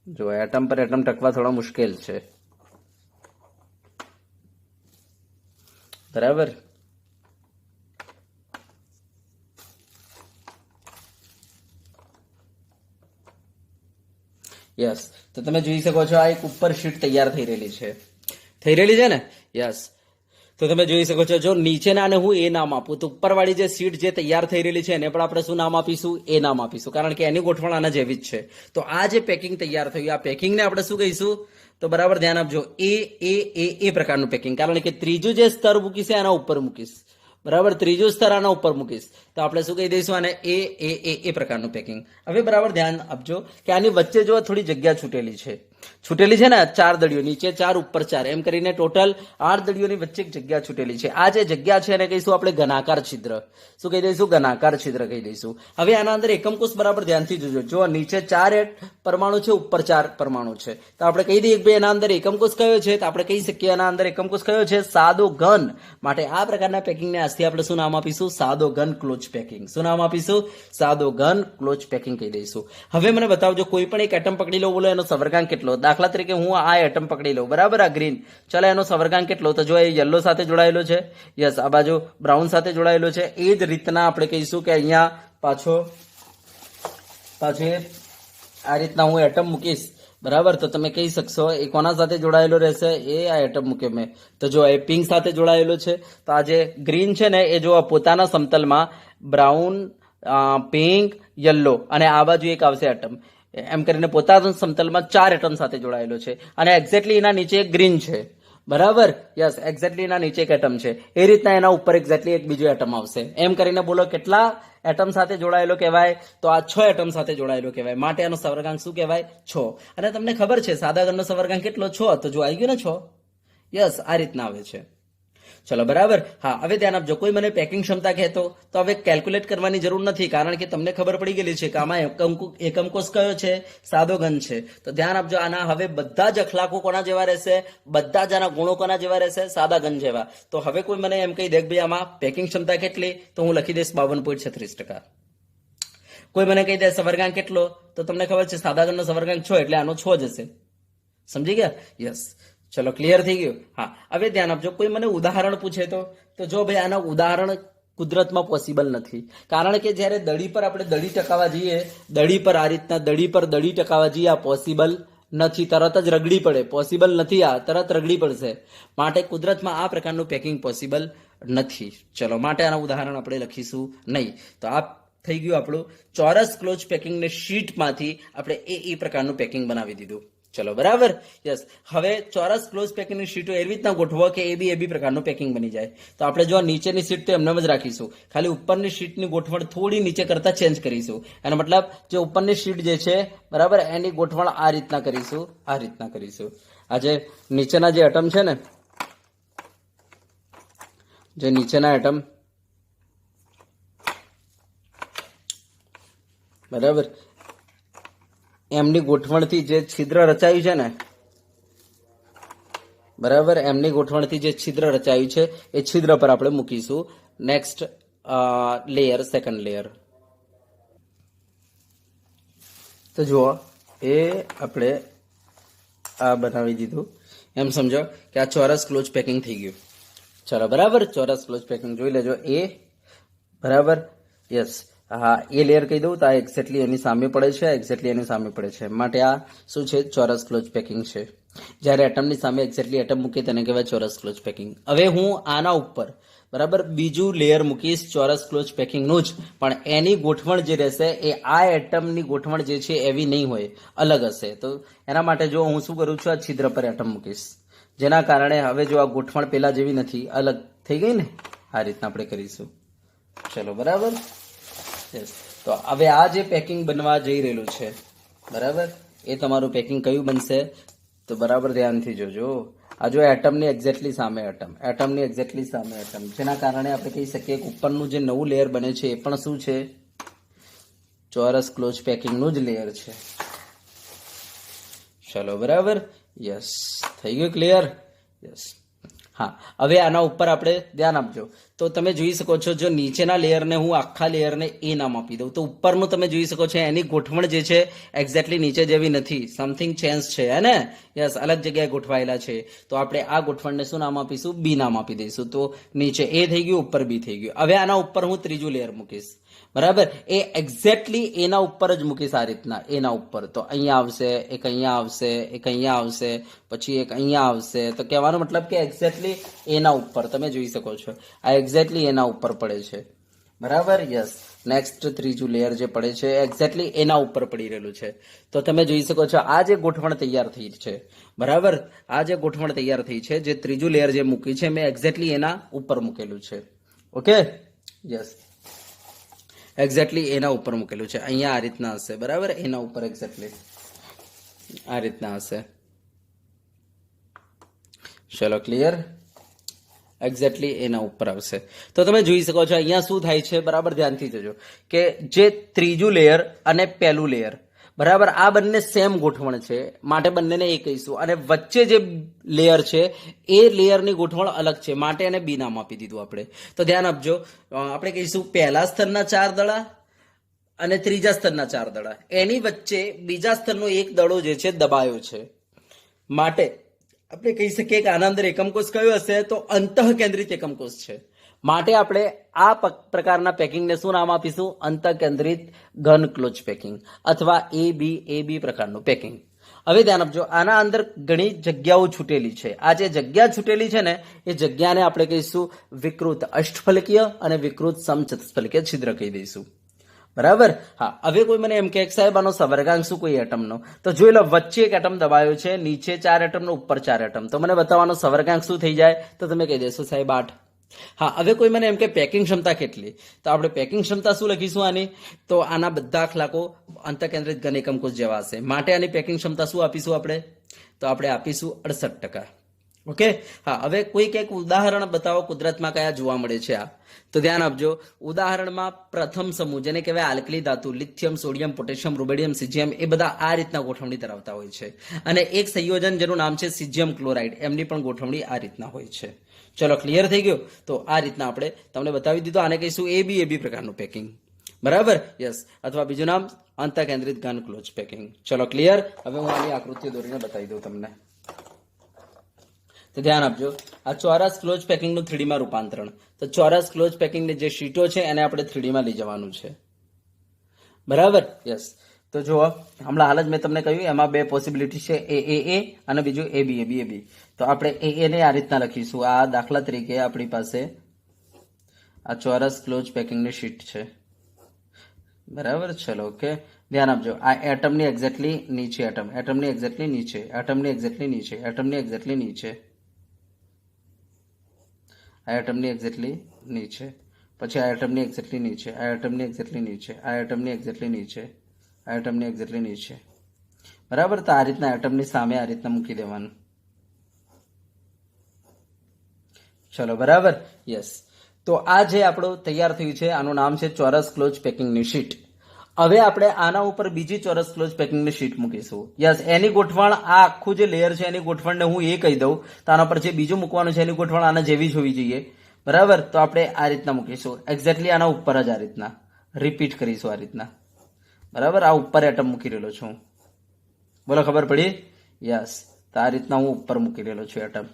જો એટમ પર એટમ ટકવા થોડા મુશ્કેલ છે, બરાબર. યસ. તો તમે જોઈ શકો છો આ એક ઉપર શીટ તૈયાર થઈ રહેલી છે ને? યસ. તો તમે જોઈ શકો છો, જો નીચેનાને હું એ નામ આપું તો ઉપરવાળી જે શીટ જે તૈયાર થઈ રહેલી છે એને પણ આપણે શું નામ આપીશું? એ નામ આપીશું, કારણ કે એની ગોઠવણ આના જેવી જ છે. તો આ જે પેકિંગ તૈયાર થયું, આ પેકિંગને આપણે શું કહીશું? તો બરાબર ધ્યાન આપજો, એ પ્રકારનું પેકિંગ. કારણ કે ત્રીજું જે સ્તર મૂકીશ આના ઉપર મૂકીશ, બરાબર. ત્રીજું સ્તર આના ઉપર મૂકીશ તો આપણે શું કહી દઈશું? આને એ પ્રકારનું પેકિંગ. હવે બરાબર ધ્યાન આપજો કે આની વચ્ચે જો થોડી જગ્યા છૂટેલી છે ને, 4 દળીઓ, નીચે 4 ઉપર 4, એમ કરીને ટોટલ 8 દળીઓની વચ્ચે એક જગ્યા છૂટેલી છે. આ જે જગ્યા છે એને કહીશું આપણે ઘનાકાર છિદ્ર. શું કહી દઈશું? ઘનાકાર છિદ્ર કહી દઈશું. હવે આના અંદર એકમકોષ બરાબર ધ્યાનથી જોજો. જો નીચે 4 પરમાણુ છે, ઉપર 4 પરમાણુ છે, તો આપણે કહી દઈએ કે ભાઈ એના અંદર એકમકોષ કયો છે? તો આપણે કહી શકીએ એના અંદર એકમકોષ કયો છે? સાદો ઘન. માટે આ પ્રકારના પેકિંગને આજથી આપણે શું નામ આપીશું? સાદો ઘન ક્લોઝ પેકિંગ. શું નામ આપીશું? સાદો ઘન ક્લોઝ પેકિંગ કહી દઈશું. હવે મને બતાવજો, કોઈ પણ એક એટમ પકડી લો, બોલો એનો સવર્ગાંક કેટલો? દાખલા તરીકે હું આ એટમ પકડી લઉં, બરાબર, આ ગ્રીન. ચલો એનો સવર્ગાંક કેટલો? તો જો એ યલો સાથે જોડાયેલો છે, યસ, આ બાજુ બ્રાઉન સાથે જોડાયેલો છે. એ જ રીતના આપણે કહીશું કે અહીંયા પાછો આ રીતના હું એટમ મૂકીશ, બરાબર. તો તમે કહી શકશો એ કોના સાથે જોડાયેલો રહેશે? એ આ એટમ મૂકે મેં, તો જો એ પિંક સાથે જોડાયેલો છે. તો આ જે ગ્રીન છે ને એ જો પોતાના સમતલમાં બ્રાઉન, પિંક, યલો અને આ બાજુ એક આવશે એટમ, એમ કરીને પોતાના સમતલમાં 4 એટમ સાથે જોડાયેલો છે. અને એક્ઝેક્ટલી એના નીચે એક ગ્રીન છે, બરાબર. યસ, એક્ઝેક્ટલી એના નીચે એક એટમ છે. એ રીતના એના ઉપર એક્ઝેક્ટલી એક બીજો એટમ આવશે. એમ કરીને બોલો કેટલા એટમ સાથે જોડાયેલો કહેવાય? તો આ 6 એટમ સાથે જોડાયેલો કહેવાય. માટે એનો સવર્ગાંક શું કહેવાય? 6. અને તમને ખબર છે સાદા ઘનનો સવર્ગાંક કેટલો? 6. તો જો આવી ગયો ને 6. યસ, આ રીતના આવે છે. ચલો બરાબર. હા, હવે ધ્યાન આપજો. કોઈ મને પેકિંગ ક્ષમતા કહેતો તો હવે કેલ્ક્યુલેટ કરવાની જરૂર નથી, કારણ કે તમને ખબર પડી ગયેલી છે કે આમાં એકમ કોષ કયો છે, સાદો ઘન છે. તો ધ્યાન આપજો, આના હવે બધા જ અખલાકો કોના જેવા રહેશે, બધા જ આના ગુણો કોના જેવા રહેશે, સાદા ઘન જેવા. તો હવે કોઈ મને એમ કહી દે કે ભાઈ આમાં પેકિંગ ક્ષમતા કેટલી, તો હું લખી દઈશ 52.36%. કોઈ મને કહી દે સવર્ગાંક કેટલો, તો તમને ખબર છે સાદા ઘનનો સવર્ગાંક 6, એટલે આનો 6 જ હશે. સમજી ગયા? યસ. ચલો, ક્લિયર થઈ ગયું. હા, હવે ધ્યાન આપજો. કોઈ મને ઉદાહરણ પૂછે તો જો ભાઈ આના ઉદાહરણ કુદરતમાં પોસિબલ નથી, કારણ કે જ્યારે દડી પર આપણે દડી ટકાવવા જઈએ, દડી પર આ રીતના દડી પર દડી ટકાવવા જઈએ, આ પોસિબલ નથી, તરત જ રગડી પડે. પોસિબલ નથી, આ તરત રગડી પડશે. માટે કુદરતમાં આ પ્રકારનું પેકિંગ પોસિબલ નથી. ચલો, માટે આના ઉદાહરણ આપણે લખીશું નહીં. તો આ થઈ ગયું આપણું ચોરસ ક્લોઝ પેકિંગને શીટમાંથી આપણે એ પ્રકારનું પેકિંગ બનાવી દીધું. ચલો બરાબર. યસ. હવે ચોરસ ક્લોઝ પેકિંગની શીટો એવી રીતના ગોઠવો કે એ બી પ્રકારનું પેકિંગ બની જાય. તો આપણે જો નીચેની શીટ તો એમને જ રાખીશું, ખાલી ઉપરની શીટની ગોઠવણ થોડી નીચે કરતા ચેન્જ કરીશું. એનો મતલબ જે ઉપરની શીટ જે છે બરાબર, એની ગોઠવણ આ રીતના કરીશું, આ રીતના કરીશું. આ જે નીચેના જે એટમ છે ને, જે નીચેના એટમ બરાબર, એમની ગોઠવણથી જે છિદ્ર રચાયું છે ને બરાબર, એમની ગોઠવણથી જે છિદ્ર રચાયું છે એ છિદ્ર પર આપણે મૂકીશું નેક્સ્ટ લેયર, સેકન્ડ લેયર. તો જુઓ, એ આપણે આ બનાવી દીધું. એમ સમજો કે આ ચોરસ ક્લોઝ પેકિંગ થઈ ગયું. ચલો બરાબર, ચોરસ ક્લોઝ પેકિંગ જોઈ લેજો. એ બરાબર. યસ. હા, એ લેયર કહી દઉં તો આ એક્ઝેક્ટલી એની સામે પડે છે, એક્ઝેક્ટલી એની સામે પડે છે. માટે આ શું છે, ચોરસ ક્લોઝ પેકિંગ છે. જ્યારે એટમની સામે એક્ઝેક્ટલી એટમ મૂકીએ તેને કહેવાય ચોરસ ક્લોઝ પેકિંગ. હવે હું આના ઉપર બરાબર બીજું લેયર મૂકીશ ચોરસ ક્લોઝ પેકિંગનું જ, પણ એની ગોઠવણ જે રહેશે એ આ એટમની ગોઠવણ જે છે એવી નહીં હોય, અલગ હશે. તો એના માટે જો હું શું કરું છું, આ છિદ્ર પર એટમ મૂકીશ, જેના કારણે હવે જો આ ગોઠવણ પેલા જેવી નથી, અલગ થઈ ગઈ ને. આ રીતના આપણે કરીશું. ચલો બરાબર. તો હવે આ જે પેકિંગ બનવા જઈ રહેલું છે બરાબર, એ તમારું પેકિંગ કયું બનશે, તો બરાબર ધ્યાનથી જોજો. આ જો એટમની એક્ઝેક્ટલી સામે એટમ, એટમની એક્ઝેક્ટલી સામે એટમ, જેના કારણે આપણે કહી શકીએ કે ઉપરનું જે નવું લેયર બને છે એ પણ શું છે, ચોરસ ક્લોઝ પેકિંગનું જ લેયર છે. ચલો બરાબર. યસ, થઈ ગયું ક્લિયર. યસ. હા, હવે આના ઉપર આપણે ધ્યાન આપજો. તો તમે જોઈ શકો છો, જો નીચેના લેયરને હું આખા લેયરને એ નામ આપી દઉં, તો ઉપરનું તમે જોઈ શકો છો એની ગોઠવણ જે છે એક્ઝેક્ટલી નીચે જેવી નથી, સમથિંગ ચેન્જ છે, હે ને. યસ, અલગ જગ્યાએ ગોઠવાયેલા છે. તો આપણે આ ગોઠવણને શું નામ આપીશું, બી નામ આપી દઈશું. તો નીચે એ થઈ ગયું, ઉપર બી થઈ ગયું. હવે આના ઉપર હું ત્રીજું લેયર મૂકીશ બરાબર, એ એક્ઝેક્ટલી એના ઉપર જ મૂકીશ, આ રીતના એના ઉપર. તો અહીંયા આવશે, એક અહીંયા આવશે, એક અહીંયા આવશે, પછી એક અહીંયા આવશે. તો કહેવાનો મતલબ કે એક્ઝેક્ટલી એના ઉપર તમે જોઈ શકો છો, આ એક્ઝેક્ટલી એના ઉપર પડે છે બરાબર. યસ. નેક્સ્ટ ત્રીજું લેયર જે પડે છે એક્ઝેક્ટલી એના ઉપર પડી રહેલું છે. તો તમે જોઈ શકો છો આ જે ગોઠવણ તૈયાર થઈ છે બરાબર, આ જે ગોઠવણ તૈયાર થઈ છે, જે ત્રીજું લેયર જે મૂકી છે મેં એક્ઝેક્ટલી એના ઉપર મૂકેલું છે. ઓકે. યસ, એક્ઝેક્ટલી એના ઉપર મૂકેલું છે. અહીંયા આ રીતના હશે બરાબર, એના ઉપર એક્ઝેક્ટલી આ રીતના હશે. ચલો ક્લિયર. એક્ઝેક્ટલી એના ઉપર આવશે. તો તમે જોઈ શકો છો અહીંયા શું થાય છે બરાબર, ધ્યાનથી જોજો કે જે ત્રીજું લેયર અને પહેલું લેયર બરાબર, આ બંને સેમ ગોઠવણ છે, માટે બંનેને એ કહીશું. અને વચ્ચે જે લેયર છે એ લેયરની ગોઠવણ અલગ છે, માટે એને બી નામ આપી દીધું આપણે. તો ધ્યાન આપજો, આપણે કહીશું પહેલા સ્તરના 4 દડા અને ત્રીજા સ્તરના 4 દડા, એની વચ્ચે બીજા સ્તરનો એક દડો જે છે દબાયો છે. માટે આપણે કહી શકીએ કે આના અંદર એકમકોષ કયો હશે, તો અંતઃકેન્દ્રિત એકમકોષ છે. માટે આપણે આ પ્રકારના પેકિંગને શું નામ આપીશું, અંતઃકેન્દ્રિત ઘન ક્લોઝ પેકિંગ અથવા એ બી પ્રકારનું પેકિંગ. હવે ધ્યાન આપજો, આના અંદર ઘણી જગ્યાઓ છૂટેલી છે. આ જે જગ્યા છૂટેલી છે ને એ જગ્યાને આપણે કહીશું વિકૃત અષ્ટફલકીય અને વિકૃત સમચતુષ્ફલકીય છિદ્ર કહી દઈશું બરાબર. હા, હવે કોઈ મને એમ કે સાહેબ આનો સવર્ગાંક શું કોઈ એટમનો, તો જોઈ લો વચ્ચે એક એટમ દબાયો છે, નીચે 4 એટમનો, ઉપર 4 એટમ. તો મને બતાવવાનો સવર્ગાંક શું થઈ જાય, તો તમે કહી દેશો સાહેબ 8. હા, હવે કોઈ મને એમ કે પેકિંગ ક્ષમતા કેટલી, તો આપણે પેકિંગ ક્ષમતા શું લખીશું આની, તો આના બધા આખલાકો અંતઃકેન્દ્રિત ઘન એકમકોષ જેવા હશે, માટે આની પેકિંગ ક્ષમતા શું આપીશું આપણે, તો આપણે આપીશું 68%. ઓકે, હા. હવે કોઈક એક ઉદાહરણ બતાવો કુદરતમાં કયા જોવા મળે છે આ. તો ધ્યાન આપજો. ઉદાહરણમાં પ્રથમ સમૂહ જેને કહેવાય આલ્કલી ધાતુ, લિથિયમ, સોડિયમ, પોટેશિયમ, રૂબેડિયમ, સિજિયમ, એ બધા આ રીતના ગોઠવણી ધરાવતા હોય છે. અને એક સંયોજન જેનું નામ છે સિજિયમ ક્લોરાઇડ, એમની પણ ગોઠવણી આ રીતના હોય છે. ચલો, ક્લિયર થઈ ગયું. તો આ રીતના આપણે તમને બતાવી દીધું. આને કહીશું એબી પ્રકારનું પેકિંગ, બરાબર? યસ. અથવા બીજું નામ અંતઃકેન્દ્રિત ઘન ક્લોઝ પેકિંગ. ચલો, ક્લિયર. હવે હું આની આકૃતિઓ દોરીને બતાવી દઉં તમને. તો ધ્યાન આપજો. આ ચોરસ ક્લોઝ પેકિંગનું 3D માં રૂપાંતરણ. તો ચોરસ ક્લોઝ પેકિંગની જે શીટો છે એને આપણે 3D માં લઈ જવાનું છે, બરાબર? યસ. તો જુઓ, હમણાં હાલ જ મેં તમને કહ્યું એમાં બે પોસિબિલિટી છે, એ અને બીજું એબી. તો આપણે એ ને આ રીતના લખીશું. આ દાખલા તરીકે આપણી પાસે આ ચોરસ ક્લોઝ પેકિંગની શીટ છે, બરાબર? ચલો, ઓકે. ધ્યાન આપજો. આ એટમની એક્ઝેક્ટલી નીચે એટમની એક્ઝેક્ટલી નીચે, એટમની એક્ઝેક્ટલી નીચે, એટમની એક્ઝેક્ટલી નીચે, આ એટમની એક્ઝેક્ટલી નીચે, પછી આ એટમની એક્ઝેક્ટલી નીચે, આ એટમની એક્ઝેક્ટલી નીચે, આ એટમની એક્ઝેક્ટલી નીચે, આ એટમની એક્ઝેક્ટલી નીચે, બરાબર? તો આ રીતના એટમની સામે આ રીતના મૂકી દેવાનું. ચલો, બરાબર? યસ. તો આ જે આપણું તૈયાર થયું છે આનું નામ છે ચોરસ ક્લોઝ પેકિંગની શીટ. હવે આપણે આના ઉપર બીજી ચોરસ ક્લોઝ પેકિંગની શીટ મૂકીશું. યસ. એની ગોઠવણ, આ આખું જે લેયર છે એની ગોઠવણને હું એ કહી દઉં, તો આના પર જે બીજું મૂકવાનું છે એની ગોઠવણ આના જેવી જ હોવી જોઈએ, બરાબર? તો આપણે આ રીતના મૂકીશું, એક્ઝેક્ટલી આના ઉપર જ આ રીતના રિપીટ કરીશું, આ રીતના, બરાબર? આ ઉપર એટમ મૂકી રહેલો છું. બોલો, ખબર પડી? યસ. તો આ રીતના હું ઉપર મૂકી રહેલો છું એટમ,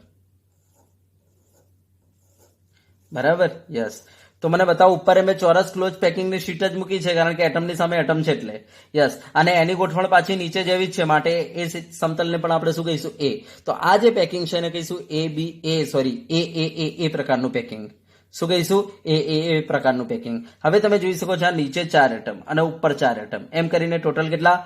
બરાબર? યસ. તો મને બતાવો, ઉપર મેં ચોરસ ક્લોઝ પેકિંગની શીટ જ મૂકી છે કારણ કે એટમની સામે એટમ છે એટલે. યસ. અને એની ગોઠવણ પાછી નીચે જેવી જ છે, માટે એ સમતલને પણ આપણે શું કહીશું? એ. તો આ જે પેકિંગ છે એને કહીશું એ પ્રકારનું પેકિંગ. શું કહીશું? એ પ્રકારનું પેકિંગ. હવે તમે જોઈ શકો છો આ નીચે 4 એટમ અને ઉપર 4 એટમ, એમ કરીને ટોટલ કેટલા?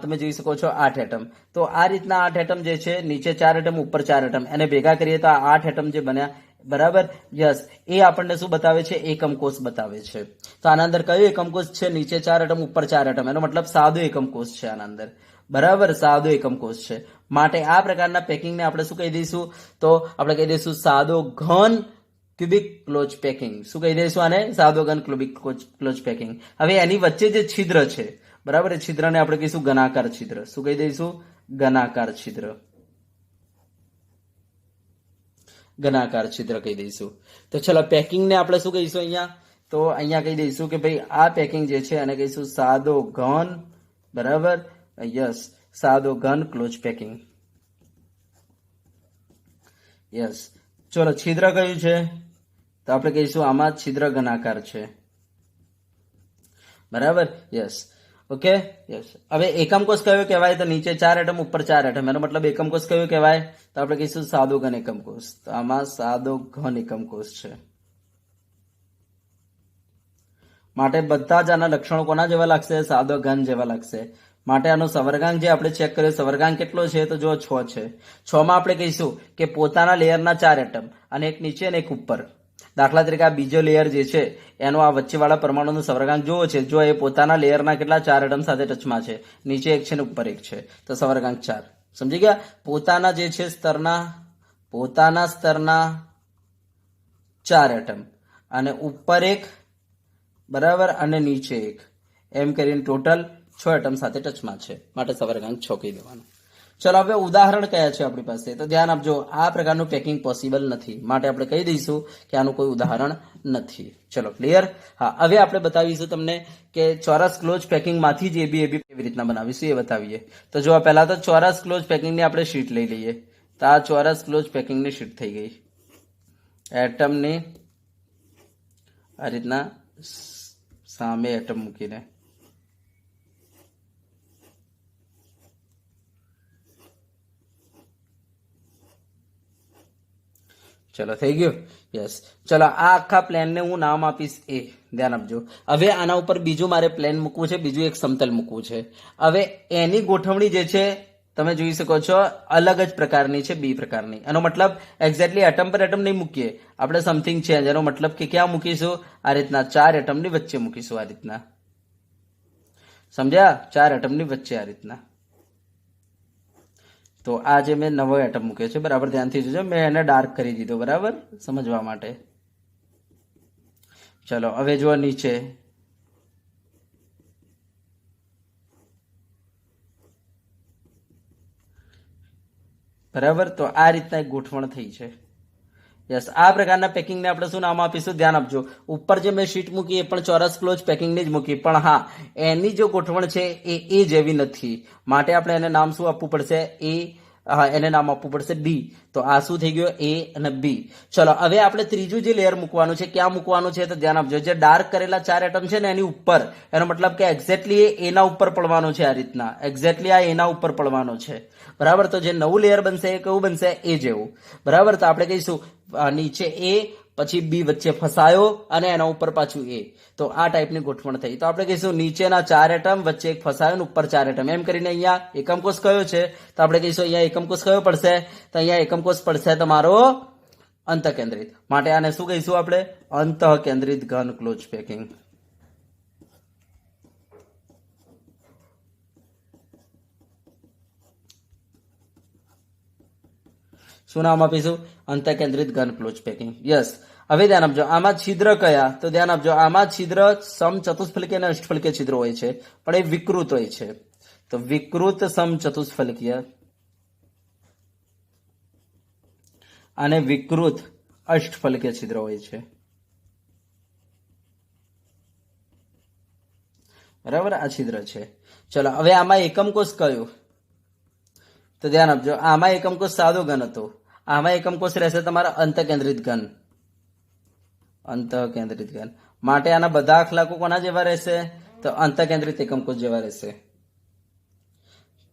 તમે જોઈ શકો છો 8 એટમ. તો આ રીતના 8 એટમ જે છે, નીચે 4 એટમ, ઉપર 4 એટમ, એને ભેગા કરીએ તો આ 8 એટમ જે બન્યા, બરાબર? યસ. એ આપણને શું બતાવે છે? એકમ કોષ બતાવે છે. તો આના અંદર કયો એકમ કોષ છે? નીચે 4 એટમ, ઉપર 4 એટમ, એનો મતલબ સાદો એકમ કોષ છે આના અંદર, બરાબર? સાદો એકમ કોષ છે. માટે આ પ્રકારના પેકિંગને આપણે શું કહી દઈશું? તો આપણે કહી દઈશું સાદો ઘન ક્યુબિક ક્લોઝ પેકિંગ. શું કહી દઈશું આને? સાદો ઘન ક્યુબિક ક્લોઝ પેકિંગ. હવે એની વચ્ચે જે છિદ્ર છે, બરાબર, એ છિદ્રને આપણે કહીશું ઘનાકાર છિદ્ર. શું કહી દઈશું? ઘનાકાર છિદ્ર. ઘનાકાર છિદ્ર કહી દઈશું. તો ચલો, પેકિંગને આપણે શું કહીશું અહીંયા? તો અહીંયા કહી દઈશું કે ભાઈ આ પેકિંગ જે છે એને કહીશું સાદો ઘન, બરાબર? યસ. સાદો ઘન ક્લોઝ પેકિંગ. યસ. ચલો, છિદ્ર કયું છે? તો આપણે કહીશું આમાં છિદ્ર ઘનાકાર છે, બરાબર? યસ. ઓકે. યસ. હવે એકમ કોષ કયો કહેવાય? તો નીચે 4 એટમ, ઉપર 4 એટમ, એનો મતલબ એકમ કોષ કયો કહેવાય? તો આપણે કહીશું સાદો ઘન એકમ કોષ. તો આમાં સાદો ઘન એકમ કોષ છે. માટે બધા જ આના લક્ષણો કોના જેવા લાગશે? સાદો ઘન જેવા લાગશે. માટે આનો સવર્ગાંક જે આપણે ચેક કર્યો, સવર્ગાંક કેટલો છે? તો જો 6 છે. 6 માં આપણે કહીશું કે પોતાના લેયરના 4 એટમ, અને એક નીચે અને એક ઉપર. દાખલા તરીકે આ બીજો લેયર જે છે એનો આ વચ્ચેવાળા પરમાણુનો સવર્ગાંક જોવો છે. જો એ પોતાના લેયરના કેટલા 4 એટમ સાથે ટચમાં છે, નીચે એક છે ને ઉપર એક છે, તો સવર્ગાંક 4. સમજી ગયા? પોતાના જે છે પોતાના સ્તરના 4 એટમ, અને ઉપર એક, બરાબર, અને નીચે એક, એમ કરીને ટોટલ 6 એટમ સાથે ટચમાં છે, માટે સવર્ગાંક 6 કહી દેવાનો. ચલો, હવે ઉદાહરણ કયા છે આપણી પાસે? તો ધ્યાન આપજો, આ પ્રકારનું પેકિંગ પોસિબલ નથી, માટે આપણે કહી દઈશું કે આનું કોઈ ઉદાહરણ નથી. ચલો, ક્લિયર? હા. હવે આપણે બતાવીશું તમને કે ચોરસ ક્લોઝ પેકિંગ માંથી જ એબી કેવી રીતના બનાવીશું એ બતાવીએ. તો જો પહેલા તો ચોરસ ક્લોઝ પેકિંગની આપણે શીટ લઈ લઈએ. તો આ ચોરસ ક્લોઝ પેકિંગની શીટ થઈ ગઈ. એટમની આ રીતના સામે એટમ મૂકીને, ચલો, થઈ ગયું. યસ. ચલો, આ આખા પ્લેનને હું નામ આપીશ એ. ધ્યાન આપજો. હવે આના ઉપર બીજું મારે પ્લેન મૂકવું છે, બીજું એક સમતલ મૂકવું છે. હવે એની ગોઠવણી જે છે તમે જોઈ શકો છો અલગ જ પ્રકારની છે, બી પ્રકારની. એનો મતલબ એક્ઝેક્ટલી એટમ પર એટમ નહીં મૂકીએ આપણે, સમથિંગ ચેન્જ. એનો મતલબ કે ક્યાં મૂકીશું? આ રીતના 4 એટમની વચ્ચે મૂકીશું, આ રીતના. સમજ્યા? 4 એટમની વચ્ચે આ રીતના. તો આ જે મેં નવો એટમ મૂક્યો છે, બરાબર ધ્યાનથી જોજો, મેં એને ડાર્ક કરી દીધો, બરાબર સમજવા માટે. ચલો હવે જુઓ નીચે, બરાબર. તો આ રીતના એક ગોઠવણ થઈ છે. યસ, આ પ્રકારના પેકિંગને આપણે શું નામ આપીશું? ધ્યાન આપજો. ઉપર જે મેં શીટ મૂકી એ પણ ચોરસ ક્લોઝ પેકિંગની જ મૂકી, પણ હા, એની જો ગોઠવણ છે એ જેવી નથી, માટે આપણે એને નામ શું આપવું પડશે? એ, હા, એને નામ આપવું પડશે બી. તો આ શું થઈ ગયો? એ અને બી. ચલો હવે આપણે ત્રીજું જે લેયર મૂકવાનું છે, ક્યાં મૂકવાનું છે? તો ધ્યાન આપજો, જે ડાર્ક કરેલા 4 એટમ છે ને એની ઉપર, એનો મતલબ કે એક્ઝેક્ટલી એના ઉપર પડવાનો છે. આ રીતના એક્ઝેક્ટલી આ એના ઉપર પડવાનો છે, બરાબર. તો જે નવું લેયર બનશે એ કેવું બનશે? એ જેવું, બરાબર. તો આપણે કહીશું નીચે એ, પછી બી વચ્ચે ફસાયો અને એના ઉપર પાછું એ. તો આ ટાઈપની ગોઠવણ થઈ. તો આપણે કહીશું નીચેના 4 એટમ વચ્ચે એક ફસાયો ને ઉપર 4 એટમ, એમ કરીને અહીંયા એકમકોષ કયો છે? તો આપણે કહીશું અહીંયા એકમકોષ કયો પડશે? તો અહીંયા એકમકોષ પડશે તમારો અંતઃકેન્દ્રિત. માટે આને શું કહીશું આપણે? અંતઃકેન્દ્રિત ઘન ક્લોઝ પેકિંગ. શું નામ આપીશું? અંતઃકેન્દ્રિત ઘન ક્લોઝ પેકિંગ. યસ. હવે ધ્યાન આપજો, આમાં છિદ્ર કયા? તો ધ્યાન આપજો, આમાં છિદ્ર સમચતુષ્ફલકીય અને અષ્ટફલકીય છિદ્રો હોય છે, પણ એ વિકૃત હોય છે. તો વિકૃત સમચતુષ્ફલકીય અને વિકૃત અષ્ટફલકીય છિદ્ર હોય છે, બરાબર. આ છિદ્ર છે. ચલો હવે આમાં એકમકોષ કયો? તો ધ્યાન આપજો, આમાં એકમકોષ સાદો ઘન હતો, આમાં એકમકોષ રહેશે તમારા અંતઃકેન્દ્રિત ઘન. અંતઃકેન્દ્રિત ઘન માટે આના બધા આખલાકો કોના જેવા રહેશે? તો અંતઃકેન્દ્રિત એકમકોષ જેવા રહેશે.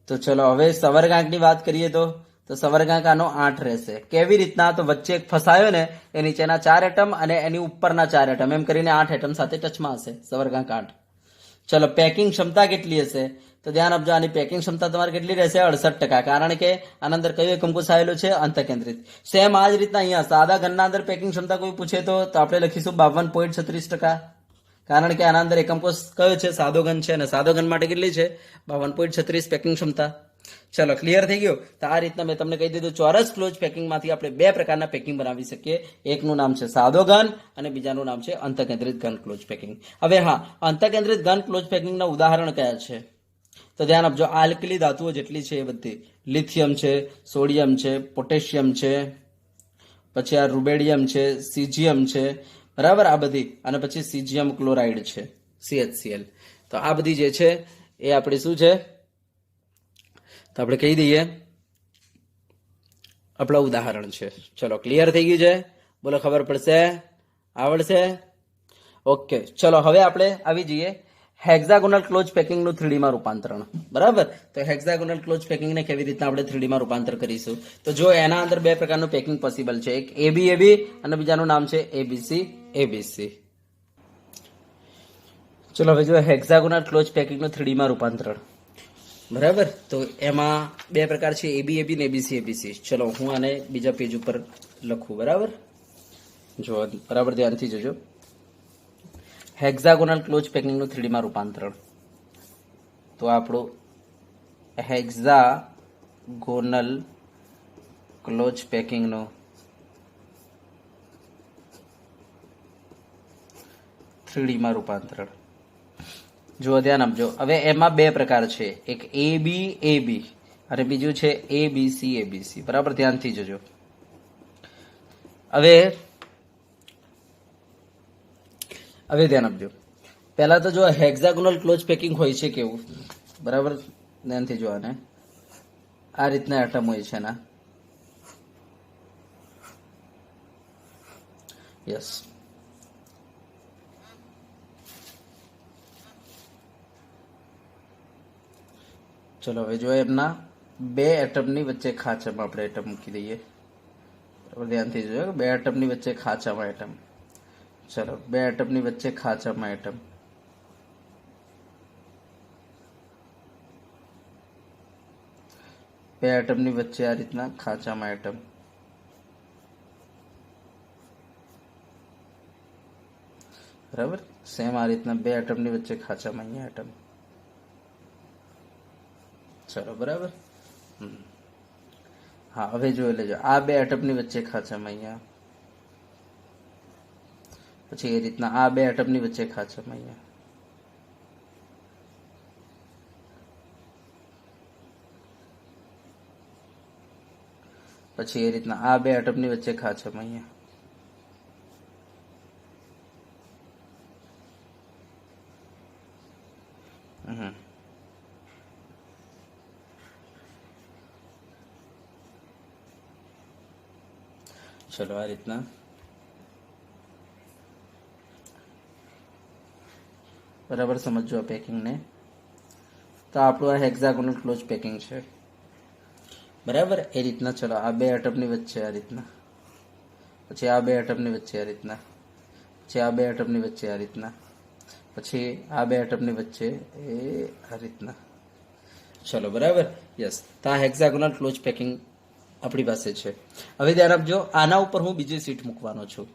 તો ચલો હવે સવર્ગાંકની વાત કરીએ તો સવર્ગાંક આનો 8 રહેશે. કેવી રીતના? તો વચ્ચે એક ફસાયો ને એ નીચેના 4 એટમ અને એની ઉપરના 4 એટમ, એમ કરીને 8 એટમ સાથે ટચમાં હશે. સવર્ગાંક 8. ચલો પેકિંગ ક્ષમતા કેટલી હશે? તો ધ્યાન આપજો, આની પેકિંગ ક્ષમતા તમારે કેટલી રહેશે? 68%, કારણ કે આના અંદર કયો એકમકોષ આવેલો છે? અંતઃકેન્દ્રિત. સેમ આ જ રીતના અહીંયા સાદા ઘનના અંદર પેકિંગ ક્ષમતા કોઈ પૂછે તો આપણે લખીશું 52.36%, કારણ કે આના અંદર એકમકોષ કયો છે? સાદો ઘન છે, અને સાદો ઘન માટે કેટલી છે? 52.36 પેકિંગ ક્ષમતા. ચલો ક્લિયર થઈ ગયું? તો આ રીતના મેં તમને કહી દીધું, ચોરસ ક્લોઝ પેકિંગમાંથી આપણે 2 પ્રકારના પેકિંગ બનાવી શકીએ. એકનું નામ છે સાદો ઘન અને બીજાનું નામ છે અંતઃકેન્દ્રિત ઘન ક્લોઝ પેકિંગ. હવે હા, અંતઃકેન્દ્રિત ઘન ક્લોઝ પેકિંગના ઉદાહરણ કયા છે? તો ધ્યાન આપજો, આલ્કલી ધાતુઓ જેટલી છે એ બધી, લિથિયમ છે, સોડિયમ છે, પોટેશિયમ છે, પછી આ રૂબેડિયમ છે, સીજીયમ છે, બરાબર, આ બધી, અને પછી સીજીયમ ક્લોરાઇડ છે, CHCl. તો આ બધી જે છે એ આપણી શું છે? તો આપણે કહી દઈએ આપણા ઉદાહરણ છે. ચલો ક્લિયર થઈ ગયું છે? બોલો, ખબર પડશે? આવડશે? ઓકે. ચલો હવે આપણે આવી જઈએ હેક્ઝાગોનલ ક્લોઝ પેકિંગનું 3D માં રૂપાંતરણ, બરાબર. તો હેક્ઝાગોનલ ક્લોઝ પેકિંગને કેવી રીતના આપણે 3D માં રૂપાંતર કરીશું? તો જો એના અંદર 2 પ્રકારનું પેકિંગ પોસિબલ છે, એક ABAB અને બીજાનું નામ છે ABC. ચલો હવે જો હેક્ઝાગોનલ ક્લોઝ પેકિંગનું 3D માં રૂપાંતરણ, બરાબર. તો એમાં 2 પ્રકાર છે, ABAB ને ABC. ચલો હું આને બીજા પેજ ઉપર લખું, બરાબર. જો બરાબર ધ્યાનથી જોજો, હેક્ઝાગોનલ ક્લોઝ પેકિંગનું 3D માં રૂપાંતરણ. તો આપણું હેક્ઝાગોનલ ક્લોઝ પેકિંગનું 3D માં રૂપાંતરણ. જો ધ્યાન આપજો, હવે એમાં 2 પ્રકાર છે, એક ABAB અને બીજું છે ABC, બરાબર. ધ્યાનથી જોજો. હવે ધ્યાન આપજો, પહેલા તો જો હેક્ઝાગોનલ ક્લોઝ પેકિંગ હોય છે કેવું, બરાબર. ધ્યાનથી જો, આને આ રીતના એટમ હોય છે ના. યસ. ચલો હવે જો એમના 2 એટમની વચ્ચે ખાંચામાં આપણે એટમ મૂકી દઈએ, બરાબર. ધ્યાનથી જોજો, 2 એટમની વચ્ચે ખાંચામાં એટમ. ચલો 2 એટમની વચ્ચે ખાંચામાં એટમ, બે એટમની વચ્ચે આ રીતના ખાંચામાં એટમ, બરાબર. સેમ આ રીતના 2 એટમની વચ્ચે ખાંચામાં અહીંયા એટમ. ચલો બરાબર. હા હવે જોઈ લેજો, આ બે એટમની વચ્ચે ખાંચામાં અહીંયા, પછી એ રીતના આ બે એટમની વચ્ચે ખાંચામાં અહીંયા, પછી એ રીતના આ બે એટમની વચ્ચે ખાંચામાં અહીંયા, ચલો આ રીતના બરાબર સમજો આ પેકિંગને. તો આપણું આ હેક્ઝાગોનલ ક્લોઝ પેકિંગ છે બરાબર. એ રીતના ચલો આ બે એટમની વચ્ચે આ રીતના, પછી આ બે એટમની વચ્ચે આ રીતના, પછી આ બે એટમની વચ્ચે આ રીતના, પછી આ બે એટમની વચ્ચે એ આ રીતના. ચલો બરાબર, યસ. તો આ હેક્ઝાગોનલ ક્લોઝ પેકિંગ આપણી પાસે છે. હવે ધ્યાન આપજો, આના ઉપર હું બીજી સીટ મૂકવાનો છું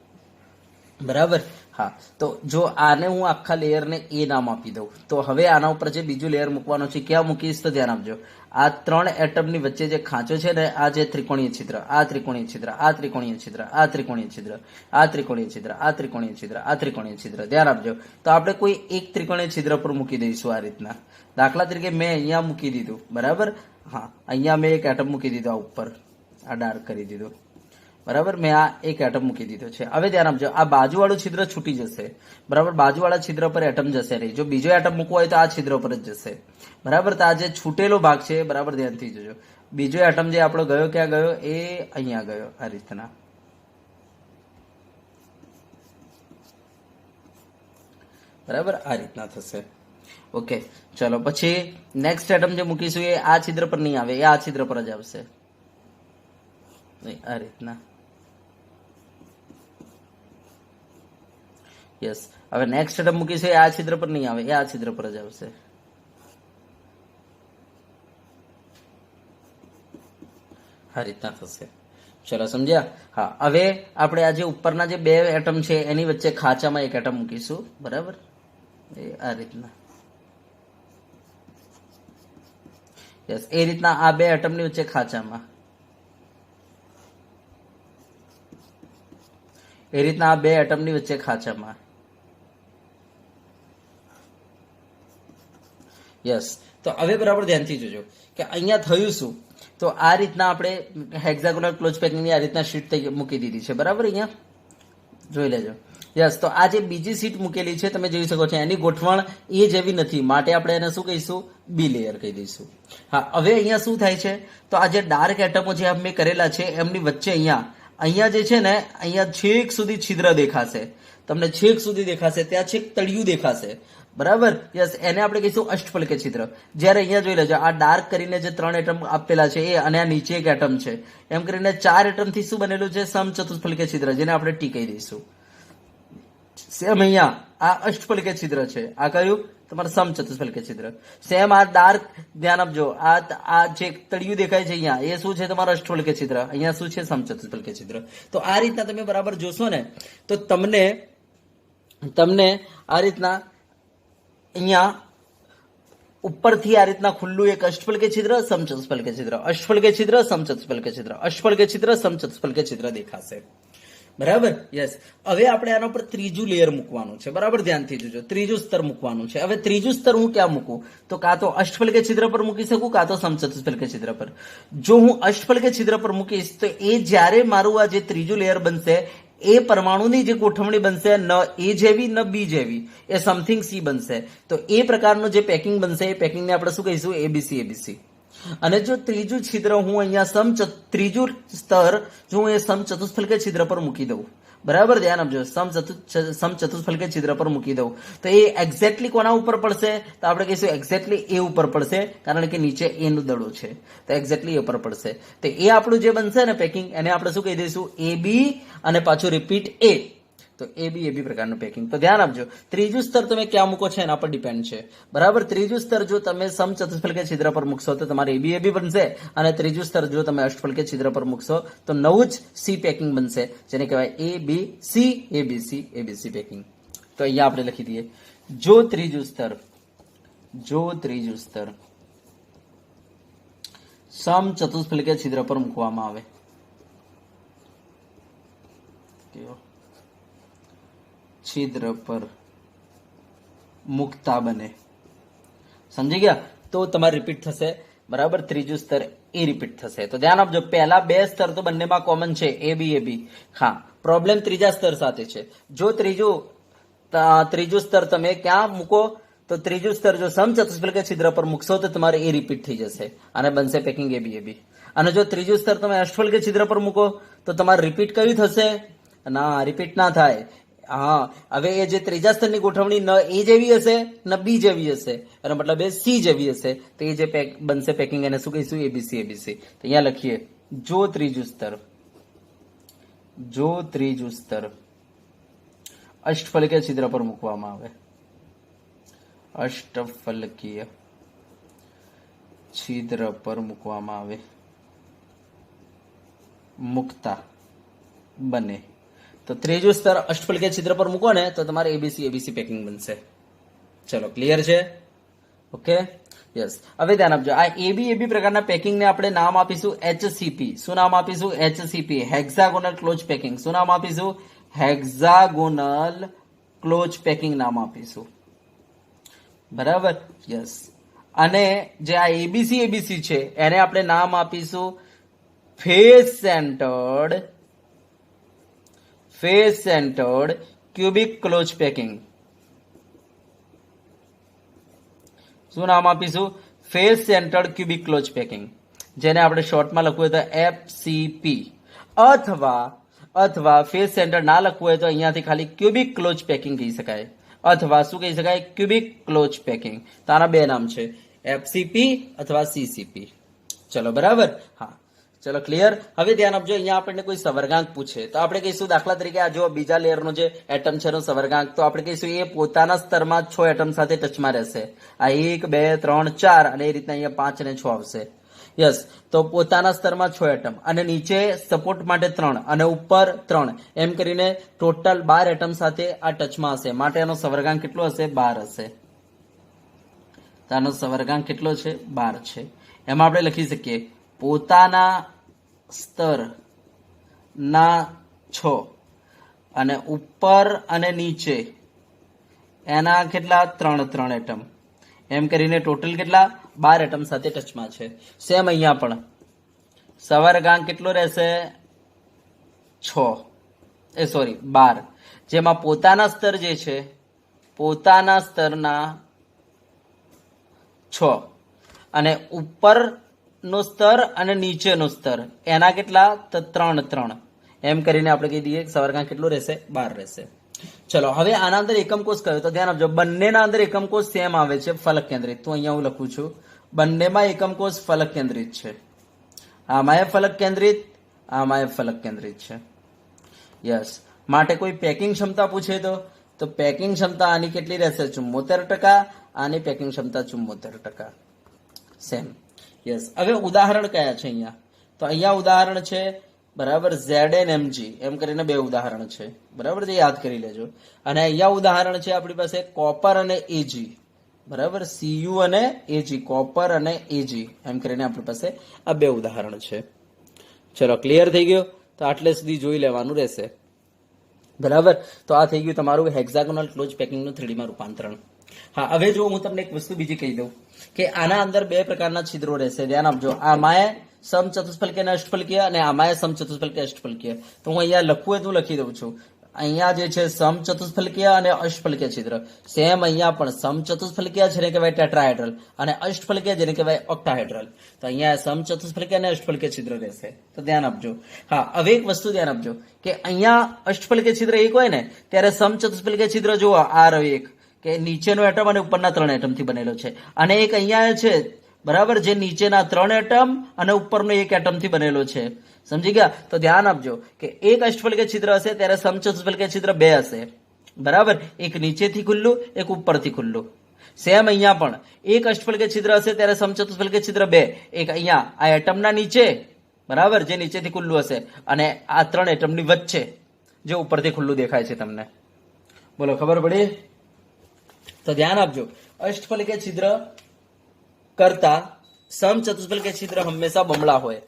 બરાબર. હા, તો જો આને હું આખા લેયરને એ નામ આપી દઉં, તો હવે આના ઉપર જે બીજું લેયર મૂકવાનો છે ક્યાં મૂકીશ, તો ધ્યાન આપજો, આ ત્રણ એટમની વચ્ચે જે ખાંચો છે ને, આ જે ત્રિકોણીય છિદ્ર, આ ત્રિકોણીય છિદ્ર, આ ત્રિકોણીય છિદ્ર, આ ત્રિકોણીય છિદ્ર, આ ત્રિકોણીય છિદ્ર, આ ત્રિકોણીય છિદ્ર, આ ત્રિકોણીય છિદ્ર, ધ્યાન આપજો. તો આપણે કોઈ એક ત્રિકોણીય છિદ્ર પર મૂકી દઈશું આ રીતના. દાખલા તરીકે મેં અહીંયા મૂકી દીધું બરાબર. હા, અહીંયા મેં એક એટમ મૂકી દીધો, આ ઉપર આ ડાર્ક કરી દીધું બરાબર. મેં આ એક એટમ મૂકી દીધો છે. હવે ધ્યાન આપજો, આ બાજુવાળું છિદ્ર છૂટી જશે બરાબર. બાજુવાળા છિદ્ર પર એટમ જશે નહીં. જો બીજો એટમ મૂકવો હોય તો આ છિદ્ર પર જ જશે બરાબર. તો આ જે છૂટેલો ભાગ છે બરાબર, ધ્યાનથી જોજો. બીજો એટમ જે આપણો ગયો ક્યાં ગયો, એ અહીંયા ગયો આ રીતના બરાબર. આ રીતના થશે. ઓકે, ચલો પછી નેક્સ્ટ એટમ જે મૂકીશું એ આ છિદ્ર પર નહીં આવે, એ આ છિદ્ર પર જ આવશે આ રીતના. યસ. હવે નેક્સ્ટ એટમ મૂકીશું એ આ છિદ્ર પર નહીં આવે, એ આ છિદ્ર પર જ આવશે. આ રીતના થશે. ચલો સમજ્યા. હા, હવે આપણે આ જે ઉપરના જે બે એટમ છે એની વચ્ચે ખાંચામાં એક એટમ મૂકીશું બરાબર. એ આ રીતના. યસ, એ રીતના આ બે એટમની વચ્ચે ખાંચામાં, એ રીતના આ બે એટમની વચ્ચે ખાંચામાં. યસ. તો હવે બરાબર ધ્યાનથી જોજો કે અહીંયા થયું શું. તો આ રીતના આપણે હેક્ઝાગોનલ ક્લોઝ પેકિંગની આ રીતના શીટ મૂકી દીધી છે બરાબર. અહીંયા જોઈ લેજો. યસ. તો આ જે બીજી સીટ મૂકેલી છે તમે જોઈ શકો છો, એની ગોઠવણ એ જેવી નથી, માટે આપણે એને શું કહીશું, બી લેયર કહી દઈશું. હા, હવે અહીંયા શું થાય છે, તો આ જે ડાર્ક એટમો જે અમે કરેલા છે એમની વચ્ચે અહીંયા જે છે ને, અહીંયા છેક સુધી છિદ્ર દેખાશે તમને, છેક સુધી દેખાશે, ત્યાં છેક તળિયું દેખાશે બરાબર. યસ, એને આપણે કહીશું અષ્ટફલકે છિદ્ર. જ્યારે અહીંયા જોઈ લેજો, આ ડાર્ક કરીને જે ત્રણ એટમ આપેલા છે એ, અને આ નીચે એક એટમ છે, એમ કરીને 4 એટમથી શું બનેલું છે, સમચતુષ્ફલકે છિદ્ર, જેને આપણે ટી કહી દઈશું. સેમ અહીંયા આ અષ્ટફલકે છિદ્ર છે, આ કયું તમારું સમચતુષ્ફલકે છિદ્ર. સેમ આ ડાર્ક, ધ્યાન આપજો, આ જે તળિયું દેખાય છે અહીંયા, એ શું છે, તમારું અષ્ટફલકે છિદ્ર. અહીંયા શું છે, સમચતુષ્ફલકે છિદ્ર. તો આ રીતના તમે બરાબર જોશો ને, તો તમને આ રીતના અહીંયા ઉપરથી આ રીતના ખુલ્લું એક અષ્ટફલકે છિદ્ર, સમચતુષ્ફલકે છિદ્ર, અષ્ટફલકે છિદ્ર, સમચતુષ્ફલકે છિદ્ર, અષ્ટફલકે છિદ્ર, સમચતુષ્ફલકે છિદ્ર દેખાશે બરાબર. યસ. હવે આપણે આના પર ત્રીજું લેયર મૂકવાનું છે બરાબર. ધ્યાનથી જોજો, ત્રીજું સ્તર મૂકવાનું છે. હવે ત્રીજું સ્તર હું ક્યાં મૂકું, તો કાં તો અષ્ટફલકે છિદ્ર પર મૂકી શકું, કાં તો સમચતુષ્ફલકે છિદ્ર પર. જો હું અષ્ટફલકે છિદ્ર પર મૂકીશ તો એ જ્યારે મારું આ જે ત્રીજું લેયર બનશે, એ પરમાણુની જે ગોઠવણી બનશે, ન એ જેવી ન બી જેવી, એ સમથિંગ સી બનશે. તો એ પ્રકારનું જે પેકિંગ બનશે, એ પેકિંગને આપણે શું કહીશું, એબીસી એબીસી. અને જો ત્રીજું છિદ્ર હું અહીંયા ત્રીજું સ્તર જો હું એ સમચતુષ્ફલકે છિદ્ર પર મૂકી દઉં બરાબર, ધ્યાન આપજો, સમચતુષ્ફલકે છિદ્ર પર મૂકી દઉં, તો એ એક્ઝેક્ટલી કોના ઉપર પડશે, તો આપણે કહીશું એક્ઝેક્ટલી એ ઉપર પડશે, કારણ કે નીચે એ નું દડો છે, તો એક્ઝેક્ટલી એ ઉપર પડશે. તો એ આપણું જે બનશે ને પેકિંગ, એને આપણે શું કહી દઈશું, એ બી, અને પાછું રિપીટ એ. તો એ બી પ્રકારનું પેકિંગ. તો ધ્યાન આપજો, ત્રીજું સ્તર તમે ક્યાં મૂકો છો એના પર ડિપેન્ડ છે બરાબર. ત્રીજું સ્તર જો તમે સમચતુષ્ફલકે છિદ્ર પર મૂકશો તો તમારે એબી બનશે, અને ત્રીજું સ્તર જો તમે અષ્ટફલકે છિદ્ર પર મૂકશો તો નવું જ સી પેકિંગ બનશે, જેને કહેવાય એબીસી એબીસી પેકિંગ. તો અહીંયા આપણે લખી દઈએ, જો ત્રીજું સ્તર સમચતુષ્ફલકીય છિદ્ર પર મૂકવામાં આવે. છિદ્ર પર મુકતા બને. સમજી ગયા? તો તમારે રિપીટ થશે. બરાબર, ત્રીજું સ્તર એ રિપીટ થશે. તો ધ્યાન આપજો, પહેલા બે સ્તર તો બંનેમાં કોમન છે, એ બી. હા, પ્રોબ્લેમ ત્રીજા સ્તર સાથે છે. જો ત્રીજું સ્તર તમે ક્યાં મૂકો, તો ત્રીજું સ્તર જો સમચતુષ્ફલકીય છિદ્ર પર મૂકશો તો તમારે એ રિપીટ થઈ જશે અને બનશે પેકિંગ એ બી. અને જો ત્રીજું સ્તર તમે અષ્ટફલકીય છિદ્ર પર મૂકો તો તમારે રિપીટ કયું થશે? ના, રિપીટ ના થાય. હા, હવે એ જે ત્રીજા સ્તરની ગોઠવણી ન એ જેવી હશે ન બી જેવી હશે, એનો મતલબ એ સી જેવી હશે, તો એ જે બનશે પેકિંગ, એને શું કહીશું? એબીસી. તો અહીંયા લખીએ, જો ત્રીજું સ્તર અષ્ટફલકીય છિદ્ર પર મૂકવામાં આવે, અષ્ટફલકીય છિદ્ર પર મૂકવામાં આવે, મુકતા બને. તો ત્રીજું સ્તર અષ્ટફલકીય છિદ્ર પર મૂકો ને તો તમારે એબીસી પેકિંગ બનશે. ચલો, ક્લિયર છે? Okay, yes. હવે ધ્યાન આપજો, આ એબી પ્રકારના પેકિંગને આપણે નામ આપીશું HCP. શું નામ આપીશું? HCP, hexagonal close packing. શું નામ આપીશું? હેક્સાગોનલ ક્લોઝ પેકિંગ નામ આપીશું. બરાબર, યસ. અને જે આ એબીસી છે એને આપણે નામ આપીશું face centred cubic close packing. શું નામ આપીશું? Face centred cubic close packing, જેને આપણે શોર્ટમાં લખવું હોય તો FCP, અથવા ફેસ સેન્ટર ના લખવું હોય તો અહીંયાથી ખાલી ક્યુબિક ક્લોઝ પેકિંગ કહી શકાય, અથવા શું કહી શકાય? Cubic close packing. તો આના બે નામ છે, FCP અથવા CCP. ચલો, બરાબર. હા, ચલો, ક્લિયર. હવે ધ્યાન આપજો, અહીંયા આપણને કોઈ સવર્ગાંક પૂછે તો આપણે કહીશું, દાખલા તરીકે આ જો બીજા લેયરનો જે એટમ છે એનો સવર્ગાંક, તો આપણે કહીશું એ પોતાના સ્તરમાં 6 એટમ સાથે ટચમાં રહેશે. આ 1 2 3 4 અને એ રીતના અહીંયા 5 અને 6 આવશે. યસ, તો પોતાના સ્તરમાં 6 એટમ અને નીચે સપોર્ટ માટે 3 અને ઉપર 3, એમ કરીને ટોટલ 12 એટમ સાથે આ ટચમાં હશે. માટે એનો સવર્ગાંક કેટલો હશે? 12 હશે. તો આનો સવર્ગાંક કેટલો છે? 12 છે. એમાં આપણે લખી શકીએ પોતાના સ્તર ના 6 અને ઉપર અને નીચે એના કેટલા? 3 એટમ, એમ કરીને ટોટલ કેટલા? 12 એટમ સાથે ટચમાં છે. સેમ અહીંયા પણ સવર્ગાંક કેટલો રહેશે? 12, જેમાં પોતાના સ્તર જે છે, પોતાના સ્તરના 6 અને ઉપરનો સ્તર અને નીચેનો સ્તર એના કેટલા? તો 3, એમ કરીને આપણે કહી દઈએ સવર્ગાંક કેટલો રહેશે? 12 રહેશે. ચલો, હવે આના અંદર એકમ કોષ કયો? તો ધ્યાન આપજો, બંનેના અંદર એકમ કોષ સેમ આવે છે, ફલક કેન્દ્રિત. તો અહીંયા હું લખું છું, બંનેમાં એકમ કોષ ફલક કેન્દ્રિત છે. આમાં ફલક કેન્દ્રિત, આમાં ફલક કેન્દ્રિત છે. યસ. માટે કોઈ પેકિંગ ક્ષમતા પૂછે તો પેકિંગ ક્ષમતા આની કેટલી રહેશે? 74%. આની પેકિંગ ક્ષમતા 74%. સેમ. યસ. હવે ઉદાહરણ કયા છે અહીંયા? તો અહીંયા ઉદાહરણ છે, બરાબર, ZnMg, એમ કરીને બે ઉદાહરણ છે. બરાબર, જે યાદ કરી લેજો. અને અહીંયા ઉદાહરણ છે આપણી પાસે કોપર અને Ag. બરાબર, Cu અને Ag, કોપર અને Ag, એમ કરીને આપણી પાસે આ બે ઉદાહરણ છે. ચલો, ક્લિયર થઈ ગયો? તો આટલે સુધી જોઈ લેવાનું રહેશે. બરાબર, તો આ થઈ ગયું તમારું હેક્સાગોનલ ક્લોઝ પેકિંગનું 3D માં રૂપાંતરણ. હા, હવે જો હું તમને એક વસ્તુ બીજી કહી દઉં કે આના અંદર બે પ્રકારના છિદ્રો રહેશે. ધ્યાન આપજો, આમાં સમચતુષ્ફલકીય અને અષ્ટફલકીય અને આમાં સમચતુષ્ફલકીય અષ્ટફલકીય. તો હું અહીંયા લખવું હોય તો લખી દઉં છું. અહીંયા જે છે સમચતુષ્ફલકીય અને અષ્ટફલકીય છિદ્ર. સેમ અહીંયા પણ સમચતુષ્ફલકીય જેને કહેવાય ટેટ્રાહેડ્રલ અને અષ્ટફલકીય જેને કહેવાય ઓક્ટાહેડ્રલ. તો અહીંયા સમચતુષ્ફલકીય અને અષ્ટફલકીય છિદ્ર રહેશે. તો ધ્યાન આપજો. હા, હવે એક વસ્તુ ધ્યાન આપજો કે અહીંયા અષ્ટફલકીય છિદ્ર એક હોય ને ત્યારે સમચતુષ્ફલકીય છિદ્ર જુઓ, આ રહ્યો એક, કે નીચેનો એટમ અને ઉપરના 3 એટમથી બનેલો છે. અને એક અહીંયા છે, બરાબર, જે નીચેના 3 એટમ અને ઉપરનો 1 એટમથી બનેલો છે. સમજી ગયા? તો ધ્યાન આપજો કે એક અષ્ટફલકીય છિદ્ર હશે ત્યારે સમચતુષ્ફલકીય છિદ્ર 2 હશે. બરાબર, એક નીચેથી ખુલ્લું, એક ઉપરથી ખુલ્લું. સેમ અહીંયા પણ એક અષ્ટફલકીય છિદ્ર હશે ત્યારે સમચતુષ્ફલકીય છિદ્ર 2, એક અહીંયા આ એટમના નીચે, બરાબર, જે નીચેથી ખુલ્લું હશે, અને આ 3 એટમની વચ્ચે જે ઉપરથી ખુલ્લું દેખાય છે તમને. બોલો, ખબર પડી? તો ધ્યાન આપજો, અષ્ટફલકીય છિદ્ર કરતા समचतुष्फल के छिद्र हमेशा बमणा હોય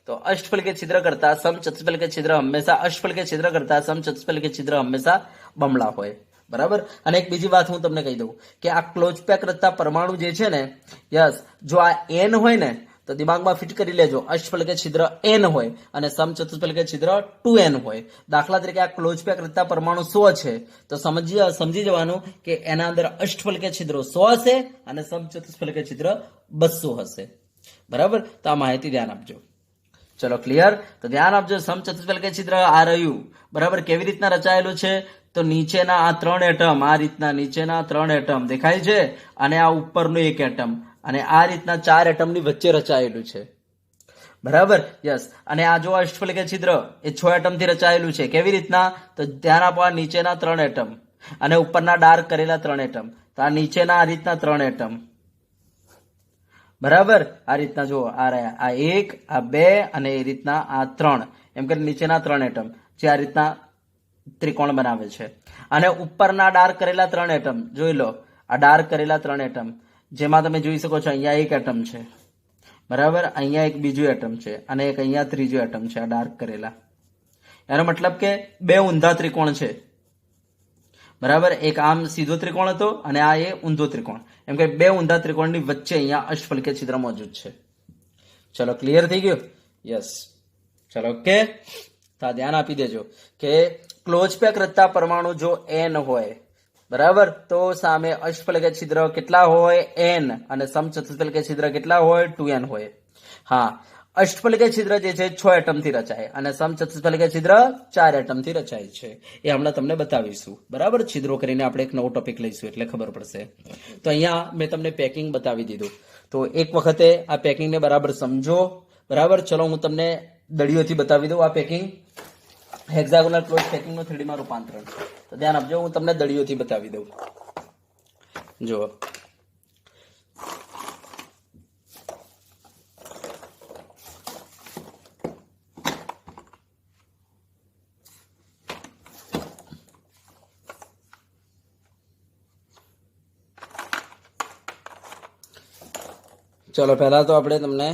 તો અષ્ટફલ કે છિદ્ર કરતા સમચતુષ્ફલ કે છિદ્ર હંમેશા અષ્ટફલ કે છિદ્ર કરતા સમચતુષ્ફલ કે છિદ્ર હંમેશા બમણા હોય, બરાબર. અને એક બીજી વાત હું તમને કહી દઉં કે આ ક્લોઝ પેક કરતા પરમાણુ જે છે ને, યસ, જો આ એન હોય ને તો દિમાગમાં ફિટ કરી લેજો, અષ્ટફલ કે છિદ્ર એન હોય અને સમચતુષ્ફલ કે છિદ્ર 2n હોય. દાખલા તરીકે આ ક્લોઝ પેક કરતા પરમાણુ 100 છે તો સમજી જવાનું કે એના અંદર અષ્ટફલ કે છિદ્રો 100 હશે અને સમચતુષ્ફલ કે છિદ્ર 200 હશે, બરાબર. તો આ માહિતી ધ્યાન આપજો. ચલો ક્લિયર. તો ધ્યાન આપજો, સમચતુષ્ફલ કે છિદ્ર આ રહ્યું, બરાબર. કેવી રીતના રચાયેલું છે તો નીચેના આ 3 એટમ આ રીતના, નીચેના 3 એટમ દેખાય છે અને આ ઉપરનું એક એટમ અને આ રીતના 4 એટમની વચ્ચે રચાયેલું છે, બરાબર. યસ. અને આ જો અષ્ટફલ કે છિદ્ર એ 6 એટમથી રચાયેલું છે. કેવી રીતના તો ધ્યાન આપો, આ નીચેના 3 એટમ અને ઉપરના ડાર્ક કરેલા 3 એટમ. તો આ નીચેના આ રીતના 3 એટમ, બરાબર. આ રીતના જુઓ, આ રહ્યા, આ 1, આ 2 અને એ રીતના આ 3, એમ કે નીચેના 3 એટમ જે આ રીતના ત્રિકોણ બનાવે છે. અને ઉપરના ડાર્ક કરેલા 3 એટમ જોઈ લો, આ ડાર્ક કરેલા 3 એટમ જેમાં તમે જોઈ શકો છો અહીંયા એક એટમ છે, બરાબર. અહીંયા એક બીજું એટમ છે અને એક અહીંયા ત્રીજું એટમ છે આ ડાર્ક કરેલા. એનો મતલબ કે 2 ઊંધા ત્રિકોણ છે, બરાબર. એક આમ સીધો ત્રિકોણ હતો અને આ એ ઊંધો ત્રિકોણ, એમ કે 2 ઊંધા ત્રિકોણની વચ્ચે અહીંયા અષ્ટફલ કે છિદ્ર મોજૂદ છે. ચલો ક્લિયર થઈ ગયું? યસ. ચલો ઓકે. તો ધ્યાન આપી દેજો કે ક્લોઝ પેક રચતા પરમાણુ જો n હોય, બરાબર, તો સામે અષ્ટફલ કે છિદ્ર કેટલા હોય? n. અને સમચતુષ્ફલ કે છિદ્ર કેટલા હોય? 2n હોય. હા, અષ્ટફલ કે છિદ્ર જે છે 6 એટમ થી રચાય અને સમચતુષ્ફલ કે છિદ્ર 4 એટમ થી રચાય છે. એ હમણાં તમને બતાવીશું, બરાબર. છિદ્રો કરીને આપણે એક નવો ટોપિક લઈશું એટલે ખબર પડશે. તો અહીંયા મેં તમને પેકિંગ બતાવી દીધું, તો એક વખતે આ પેકિંગને બરાબર સમજો, બરાબર. ચલો હું તમને દળીઓથી બતાવી દઉં આ પેકિંગ, હેક્ઝાગોનલ ક્લોઝ પેકિંગનું 3D માં રૂપાંતરણ. તો ધ્યાન આપજો, હું તમને દળીઓથી બતાવી દઉં. જુઓ, ચલો પહેલા તો આપણે તમને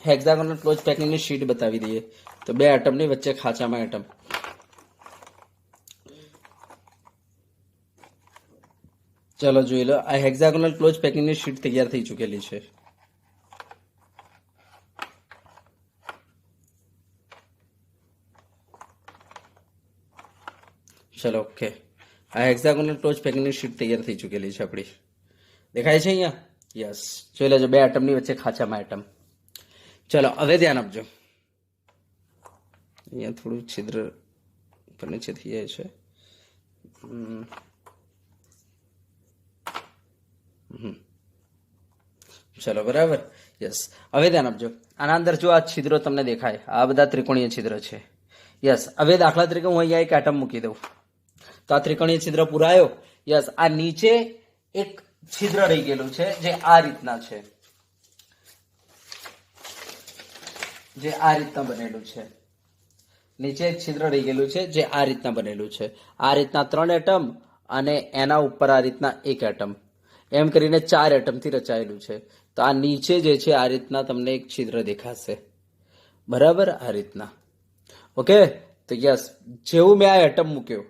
હેક્ઝાગોનલ ક્લોઝ પેકિંગની શીટ બતાવી દઈએ. તો 2 એટમની વચ્ચે ખાંચામાં એટમ. ચલો જોઈ લો, આ હેક્ઝાગોનલ ક્લોઝ પેકિંગની શીટ તૈયાર થઈ ચૂકેલી છે. ચલો ઓકે. આ હેક્ઝાગોનલ ક્લોઝ પેકિંગની શીટ તૈયાર થઈ ચૂકેલી છે આપણી. દેખાય છે અહીંયા? યસ. જોઈ લેજો, 2 એટમની વચ્ચે ખાંચામાં એટમ. ચલો હવે ધ્યાન આપજો, અહીંયા થોડું છિદ્ર ઉપર નીચે થઈ જાય છે. ચલો બરાબર. યસ. હવે ધ્યાન આપજો, આના અંદર જો આ છિદ્રો તમને દેખાય, આ બધા ત્રિકોણીય છિદ્ર છે. યસ. હવે દાખલા તરીકે હું અહીંયા એક એટમ મૂકી દઉં તો આ ત્રિકોણીય છિદ્ર પુરાયો. યસ. આ નીચે એક છિદ્ર રહી ગયેલું છે જે આ રીતના છે, જે આ રીતના બનેલું છે. નીચે એક છિદ્ર રહી ગયેલું છે જે આ રીતના બનેલું છે. આ રીતના 3 એટમ અને એના ઉપર આ રીતના એક એટમ, એમ કરીને 4 એટમથી રચાયેલું છે. તો આ નીચે જે છે આ રીતના તમને એક છિદ્ર દેખાશે, બરાબર. આ રીતના. ઓકે. તો યસ, જેવું મેં આ એટમ મૂક્યો,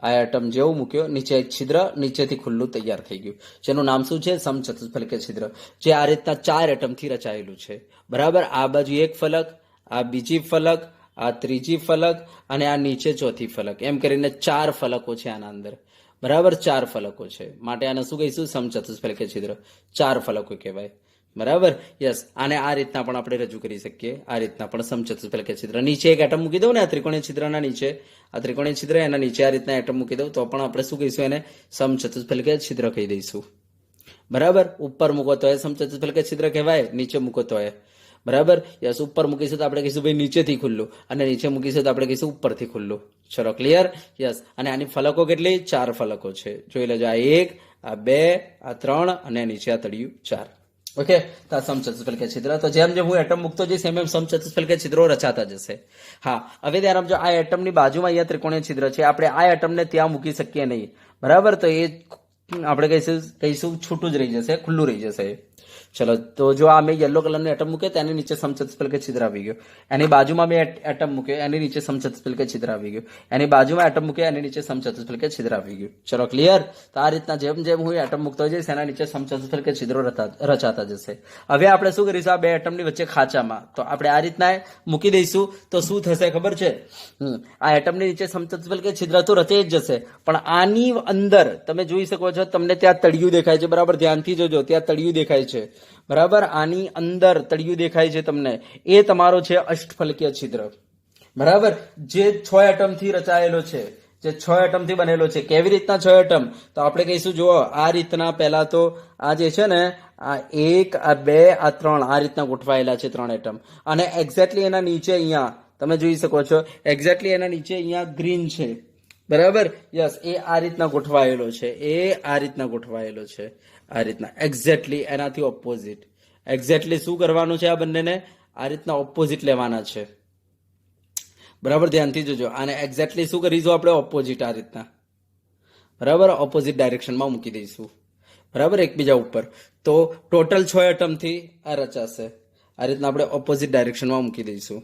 આ એટમ જેવું મૂક્યો, નીચે એક છિદ્ર નીચેથી ખુલ્લું તૈયાર થઈ ગયું, જેનું નામ શું છે? સમચતુષ્ફલ કે છિદ્ર, જે આ રીતના 4 એટમથી રચાયેલું છે, બરાબર. આ બાજુ એક ફલક, આ બીજી ફલક, આ ત્રીજી ફલક અને આ નીચે ચોથી ફલક, એમ કરીને 4 ફલકો છે આના અંદર, બરાબર. 4 ફલકો છે, માટે આને શું કહીશું? સમચતુષ્ફલ કે છિદ્ર. 4 ફલકો કહેવાય, બરાબર. યસ. આને આ રીતના પણ આપણે રજૂ કરી શકીએ, આ રીતના પણ સમચતુષ્ફલ કે છિદ્ર. નીચે એક એટમ મૂકી દઉં ને આ ત્રિકોણીય છિદ્રના નીચે, આ ત્રિકોણીય છિદ્ર એના નીચે આ રીતના એટમ મૂકી દઉં તો પણ આપણે શું કહીશું? એને સમચતુષ્ફલ કે છિદ્ર કહી દઈશું, બરાબર. ઉપર મૂકો તો એ સમચતુષ્ફલ કે છિદ્ર કહેવાય, નીચે મૂકો તો એ, બરાબર. યસ. ઉપર મૂકીશું તો આપણે કહીશું ભાઈ નીચેથી ખુલ્લું, અને નીચે મૂકીશું તો આપણે કહીશું ઉપરથી ખુલ્લું. ચલો ક્લિયર? યસ. અને આની ફલકો કેટલી? 4 ફલકો છે. જોઈ લેજો, આ 1, આ 2, આ 3 અને નીચે આ તળિયું 4. ઓકે. તો આ સમચતુષ્ફલ કે છિદ્ર. તો જેમ જેમ હું એટમ મૂકતો જઈશ એમ એમ સમચતુષ્ફલ કે છિદ્રો રચાતા જશે. હા, હવે ધ્યાન આપજો, આ એટમની બાજુમાં અહીંયા ત્રિકોણીય છિદ્ર છે, આપણે આ એટમને ત્યાં મૂકી શકીએ નહીં, બરાબર. તો એ આપણે કહીશું છૂટું જ રહી જશે, ખુલ્લું રહી જશે. ચલો તો જો આ મેં યલો કલરનું એટમ મૂકે તેની નીચે સમચતુષ્ફલક છિદ્ર આવી ગયો, એની બાજુમાં મેં એટમ મૂક્યો એની નીચે સમચતુષ્ફલક છિદ્ર આવી ગયું, એની બાજુમાં એટમ મૂક્યો એની નીચે સમચતુષ્ફલક છિદ્ર આવી ગયું. ચલો ક્લિયર. તો આ રીતના જેમ જેમ હું એટમ મૂકતો જઈશ એના નીચે સમચતુષ્ફલક છિદ્રો રચાતા જશે. હવે આપણે શું કરીશું, આ બે એટમની વચ્ચે ખાંચામાં તો આપણે આ રીતના મૂકી દઈશું તો શું થશે ખબર છે, આ એટમની નીચે સમચતુષ્ફલક છિદ્ર તો રચાઈ જ જશે, પણ આની અંદર તમે જોઈ શકો છો તમને ત્યાં તળિયું દેખાય છે, બરાબર ધ્યાનથી જોજો, ત્યાં તળિયું દેખાય છે, બરાબર આની અંદર તળિયું દેખાય છે તમને, એ તમારો છે અષ્ટફલકીય છિદ્ર, બરાબર, જે 6 એટમથી રચાયેલો છે, જે 6 એટમથી બનેલો છે. કેવી રીતના 6 એટમ, તો આપણે કહીશું જુઓ આ રીતના, પહેલા તો આ જે છે ને આ 1 આ 2 આ 3 આ રીતના ગોઠવાયેલા છે 3 એટમ, અને એક્ઝેક્ટલી એના નીચે અહીંયા તમે જોઈ શકો છો, એક્ઝેક્ટલી એના નીચે અહીંયા ગ્રીન છે, બરાબર, યસ, એ આ રીતના ગોઠવાયેલો છે, એ આ રીતના ગોઠવાયેલો છે, આ રીતના એક્ઝેક્ટલી એનાથી ઓપોઝિટ. એક્ઝેક્ટલી શું કરવાનું છે, આ બંનેને આ રીતના ઓપોઝિટ લેવાના છે, બરાબર ધ્યાનથી જોજો. આને એક્ઝેક્ટલી શું કરીશું આપણે, ઓપોઝિટ આ રીતના, બરાબર ઓપોઝિટ ડાયરેક્શનમાં મૂકી દઈશું, બરાબર એકબીજા ઉપર. તો ટોટલ 6 એટમથી આ રચાશે, આ રીતના આપણે ઓપોઝિટ ડાયરેક્શનમાં મૂકી દઈશું,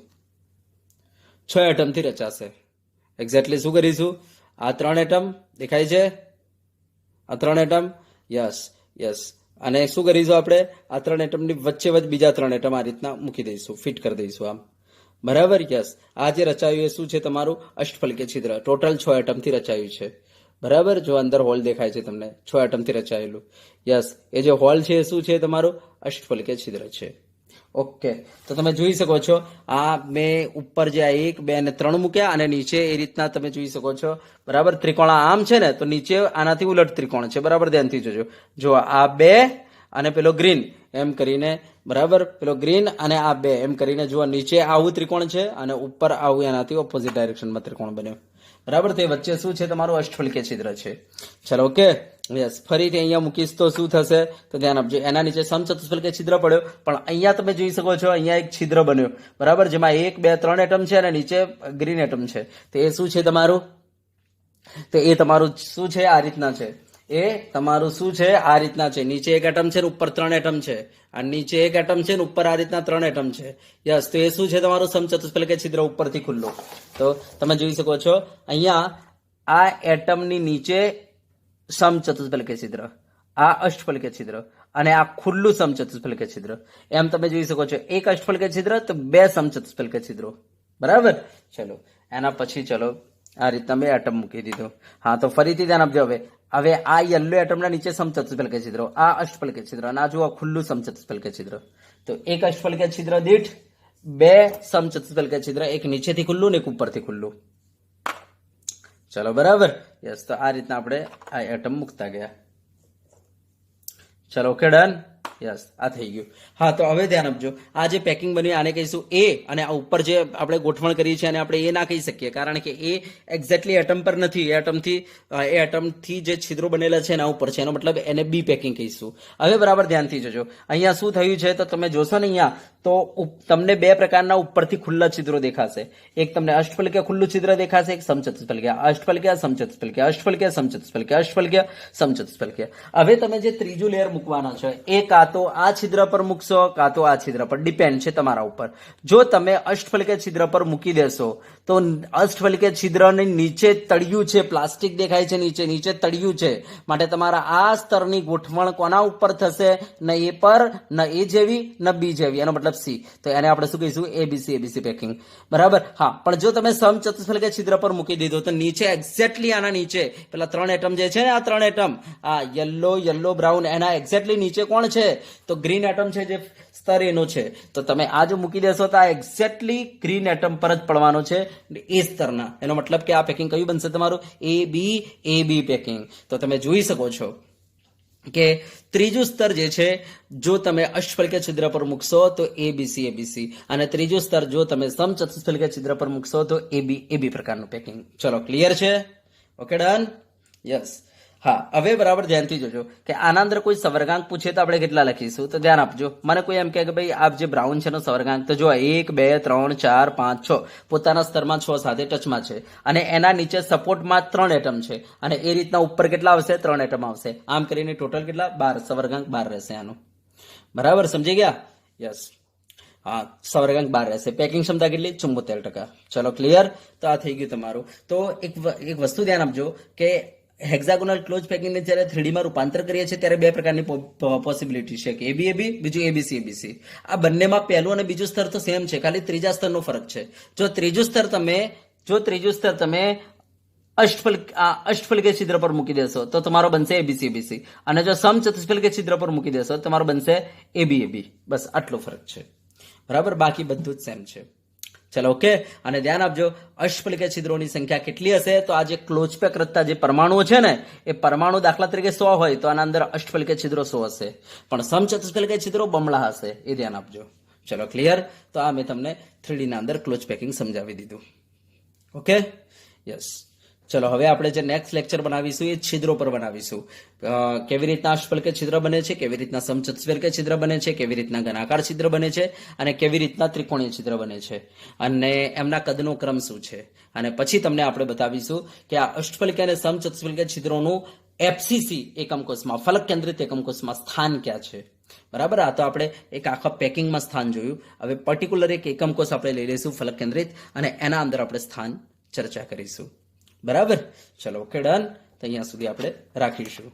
6 એટમથી રચાશે. એક્ઝેક્ટલી શું કરીશું, આ 3 એટમ દેખાય છે, આ 3 એટમ, યસ યસ, અને શું કરીશું આપણે, આ 3 એટમની વચ્ચે બીજા 3 એટમ આ રીતના મૂકી દઈશું, ફિટ કરી દઈશું આમ, બરાબર, યસ. આ જે રચાયું એ શું છે, તમારું અષ્ટફલકીય છિદ્ર, ટોટલ 6 એટમથી રચાયું છે, બરાબર. જો અંદર હોલ દેખાય છે તમને, 6 એટમથી રચાયેલું, યસ, એ જે હોલ છે એ શું છે, તમારું અષ્ટફલકીય છિદ્ર છે. ઓકે, તો તમે જોઈ શકો છો આ મેં ઉપર જે 1 2 અને 3 મૂક્યા, અને નીચે એ રીતના તમે જોઈ શકો છો, બરાબર. ત્રિકોણ આમ છે ને, તો નીચે આનાથી ઉલટ ત્રિકોણ છે, બરાબર ધ્યાનથી જોજો. જો આ 2 અને પેલો ગ્રીન એમ કરીને, બરાબર, પેલો ગ્રીન અને આ 2 એમ કરીને જુઓ, નીચે આવું ત્રિકોણ છે અને ઉપર આવું એનાથી ઓપોઝિટ ડાયરેક્શનમાં ત્રિકોણ બન્યો, બરાબર. તે વચ્ચે શું છે, તમારું અષ્ટફલકીય છિદ્ર છે. ચલો ઓકે, યસ. ફરીથી અહીંયા મૂકીશ તો શું થશે, તો ધ્યાન આપજો, એના નીચે સમચતુષ્ફલકીય છિદ્ર પડ્યો, પણ અહીંયા તમે જોઈ શકો છો અહીંયા એક છિદ્ર બન્યો, બરાબર, જેમાં 1 2 3 એટમ છે અને નીચે ગ્રીન એટમ છે. તો એ શું છે તમારું, તો એ તમારું શું છે, આ રીતના છે, એ તમારું શું છે, આ રીતના છે, નીચે 1 એટમ છે ને ઉપર 3 એટમ છે, આ નીચે 1 એટમ છે ને ઉપર આ રીતના 3 એટમ છે, યસ. તો એ શું છે, તમારું સમચતુષ્ફલકીય છિદ્ર ઉપરથી ખુલ્લું. તો તમે જોઈ શકો છો અહીંયા આ એટમની નીચે સમચતુષ્ફલકીય છિદ્ર, આ અષ્ટફલકીય છિદ્ર, અને આ ખુલ્લું સમચતુષ્ફલકીય છિદ્ર, એમ તમે જોઈ શકો છો, એક અષ્ટફલકીય છિદ્ર તો 2 સમચતુષ્ફલકીય છિદ્રો, બરાબર. ચલો એના પછી ચલો આ રીતના મેં એટમ મૂકી દીધો. હા, તો ફરીથી ધ્યાન આપજો. હવે આ યલો એટમના નીચે સમચતુષ્ફલકીય છિદ્રો, આ અષ્ટફલકીય છિદ્ર, અને આ જુઓ ખુલ્લું સમચતુષ્ફલકીય છિદ્ર. તો એક અષ્ટફલકીય છિદ્ર દીઠ 2 સમચતુષ્ફલકીય છિદ્ર, એક નીચેથી ખુલ્લું ને એક ઉપરથી ખુલ્લું. ચલો બરાબર, યસ. તો આ રીતના આપણે આ એટમ મૂકતા ગયા. ચલો ઓકે, ડન, યસ, આ થઈ ગયું. હા, તો હવે ધ્યાન આપજો, આ જે પેકિંગ બની આને કહીશું એ, અને આ ઉપર જે આપણે ગોઠવણ કરી છે અને આપણે એ ના કહી શકીએ, કારણ કે એ એક્ઝેક્ટલી એટમ પર નથી, એ એટમથી જે છિદ્રો બનેલા છે એના ઉપર છે, એનો મતલબ એને બી પેકિંગ કહીશું. હવે બરાબર ધ્યાનથી જોજો, અહીંયા શું થયું છે, તો તમે જોશો ને અહીંયા તો તમને 2 પ્રકારના ઉપરથી ખુલ્લા છિદ્રો દેખાશે. એક તમને અષ્ટફલકીય ખુલ્લું છિદ્ર દેખાશે, એક સમચતુષ્ફલકીય, અષ્ટફલકીય સમચતુષ્ફલકીય, અષ્ટફલકીય સમચતુષ્ફલકીય, અષ્ટફલકીય સમચતુષ્ફલકીય. હવે તમે જે ત્રીજું લેયર મૂકવાના છે એ કાં તો આ છિદ્ર પર મૂકશો કાં તો આ છિદ્ર પર, ડિપેન્ડ છે તમારા ઉપર. જો તમે અષ્ટફલકીય છિદ્ર પર મૂકી દેશો તો અષ્ટફલકીય છિદ્રની નીચે તળિયું છે, પ્લાસ્ટિક દેખાય છે, નીચે તળિયું છે, માટે તમારા આ સ્તરની ગોઠવણ કોના ઉપર થશે, ન એ પર, ન એ જેવી, ન બી જેવી, એનો મતલબ સી. તો એને આપણે શું કહીશું, એબીસી પેકિંગ, બરાબર. હા, પણ જો તમે સમચતુષ્ફલકીય છિદ્ર પર મૂકી દીધો તો નીચે એક્ઝેક્ટલી આના નીચે પેલા 3 એટમ જે છે ને, આ 3 એટમ, આ યલો બ્રાઉન, એના એક્ઝેક્ટલી નીચે કોણ છે, તો ગ્રીન એટમ છે, જે સ્તર એનો છે. તો તમે આ જો મૂકી દેશો તો આ એક્ઝેક્ટલી ગ્રીન એટમ પર જ પડવાનો છે, એ સ્તરના. એનો મતલબ કે આ પેકિંગ કયું બનશે તમારું, એ બી પેકિંગ. તો તમે જોઈ શકો છો કે ત્રીજું સ્તર જે છે, જો તમે અષ્ટફલકીય છિદ્ર પર મૂકશો તો એબીસી, અને ત્રીજું સ્તર જો તમે સમચતુષ્ફલકીય છિદ્ર પર મૂકશો તો એબી પ્રકારનું પેકિંગ. ચલો ક્લિયર છે, ઓકે, ડન, યસ. હા, હવે બરાબર ધ્યાનથી જોજો કે આના અંદર કોઈ સવર્ગાંક પૂછે તો આપણે કેટલા લખીશું, તો ધ્યાન આપજો. મને કોઈ એમ કહે કે ભાઈ આ જે બ્રાઉન છે એનો સવર્ગાંક, તો જો 1 2 3 4 5 6 પોતાના સ્તરમાં 6 સાથે ટચમાં છે, અને એના નીચે સપોર્ટમાં 3 એટમ છે, અને એ રીતના ઉપર કેટલા આવશે, 3 એટમ આવશે. આમ કરીને ટોટલ કેટલા, 12, સવર્ગાંક 12 રહેશે આનો. બરાબર, સમજી ગયા? યસ. હા, સૌરગાંક 12 રહેશે. પેકિંગ ક્ષમતા કેટલી? 74%. ચલો ક્લિયર. તો આ થઈ ગયું તમારું. તો એક વસ્તુ ધ્યાન આપજો કે હેક્ઝાગોનલ ક્લોઝ પેકિંગને જ્યારે 3D માં રૂપાંતર કરીએ છીએ ત્યારે બે પ્રકારની પોસિબિલિટી છે કે એબી એબી, બીજું એબીસી એબીસી. આ બંનેમાં પહેલું અને બીજું સ્તર તો સેમ છે, ખાલી ત્રીજા સ્તરનો ફરક છે. જો ત્રીજું સ્તર તમે અષ્ટફલકીય છિદ્ર પર મૂકી દેશો તો તમારો બનશે એબીસી એબીસી, અને જો સમચતુષ્ફલકીય છિદ્ર પર મૂકી દેશો તો તમારો બનશે એબી એબી. બસ આટલો ફરક છે. બરાબર, બાકી બધું જ સેમ છે. ચલો ઓકે. અને ધ્યાન આપજો, અષ્ટફલકીય છિદ્રોની સંખ્યા કેટલી હશે? તો આ જે ક્લોઝ પેક રચતા જે પરમાણુઓ છે ને, એ પરમાણુ દાખલા તરીકે 100 હોય તો આના અંદર અષ્ટફલકીય છિદ્રો 100 હશે, પણ સમચતુષ્ફલકીય છિદ્રો બમણા હશે. એ ધ્યાન આપજો. ચલો ક્લિયર. તો આ મેં તમને 3D ના અંદર ક્લોઝ પેકિંગ સમજાવી દીધું. Okay, yes. ચલો હવે આપણે જે નેક્સ્ટ લેક્ચર બનાવીશું એ છિદ્રો પર બનાવીશું. કેવી રીતના અષ્ટફલકીય છિદ્ર બને છે, કેવી રીતના સમચતુષ્ફલકીય છિદ્ર બને છે, કેવી રીતના ઘનાકાર છિદ્ર બને છે, અને કેવી રીતના ત્રિકોણીય છિદ્ર બને છે, અને એમના કદનો ક્રમ શું છે. અને પછી તમને આપણે બતાવીશું કે આ અષ્ટફલકીય અને સમચતુષ્ફલકીય છિદ્રોનું એફસીસી એકમ કોષમાં, ફલક કેન્દ્રિત એકમ કોષમાં સ્થાન ક્યાં છે. બરાબર, આ તો આપણે એક આખા પેકિંગમાં સ્થાન જોયું. હવે પર્ટિક્યુલર એક એકમ કોષ આપણે લઈ લઈશું ફલક કેન્દ્રિત, અને એના અંદર આપણે સ્થાન ચર્ચા કરીશું. બરાબર, ચલો ઓકે, ડન. તો અહીંયા સુધી આપણે રાખીશું.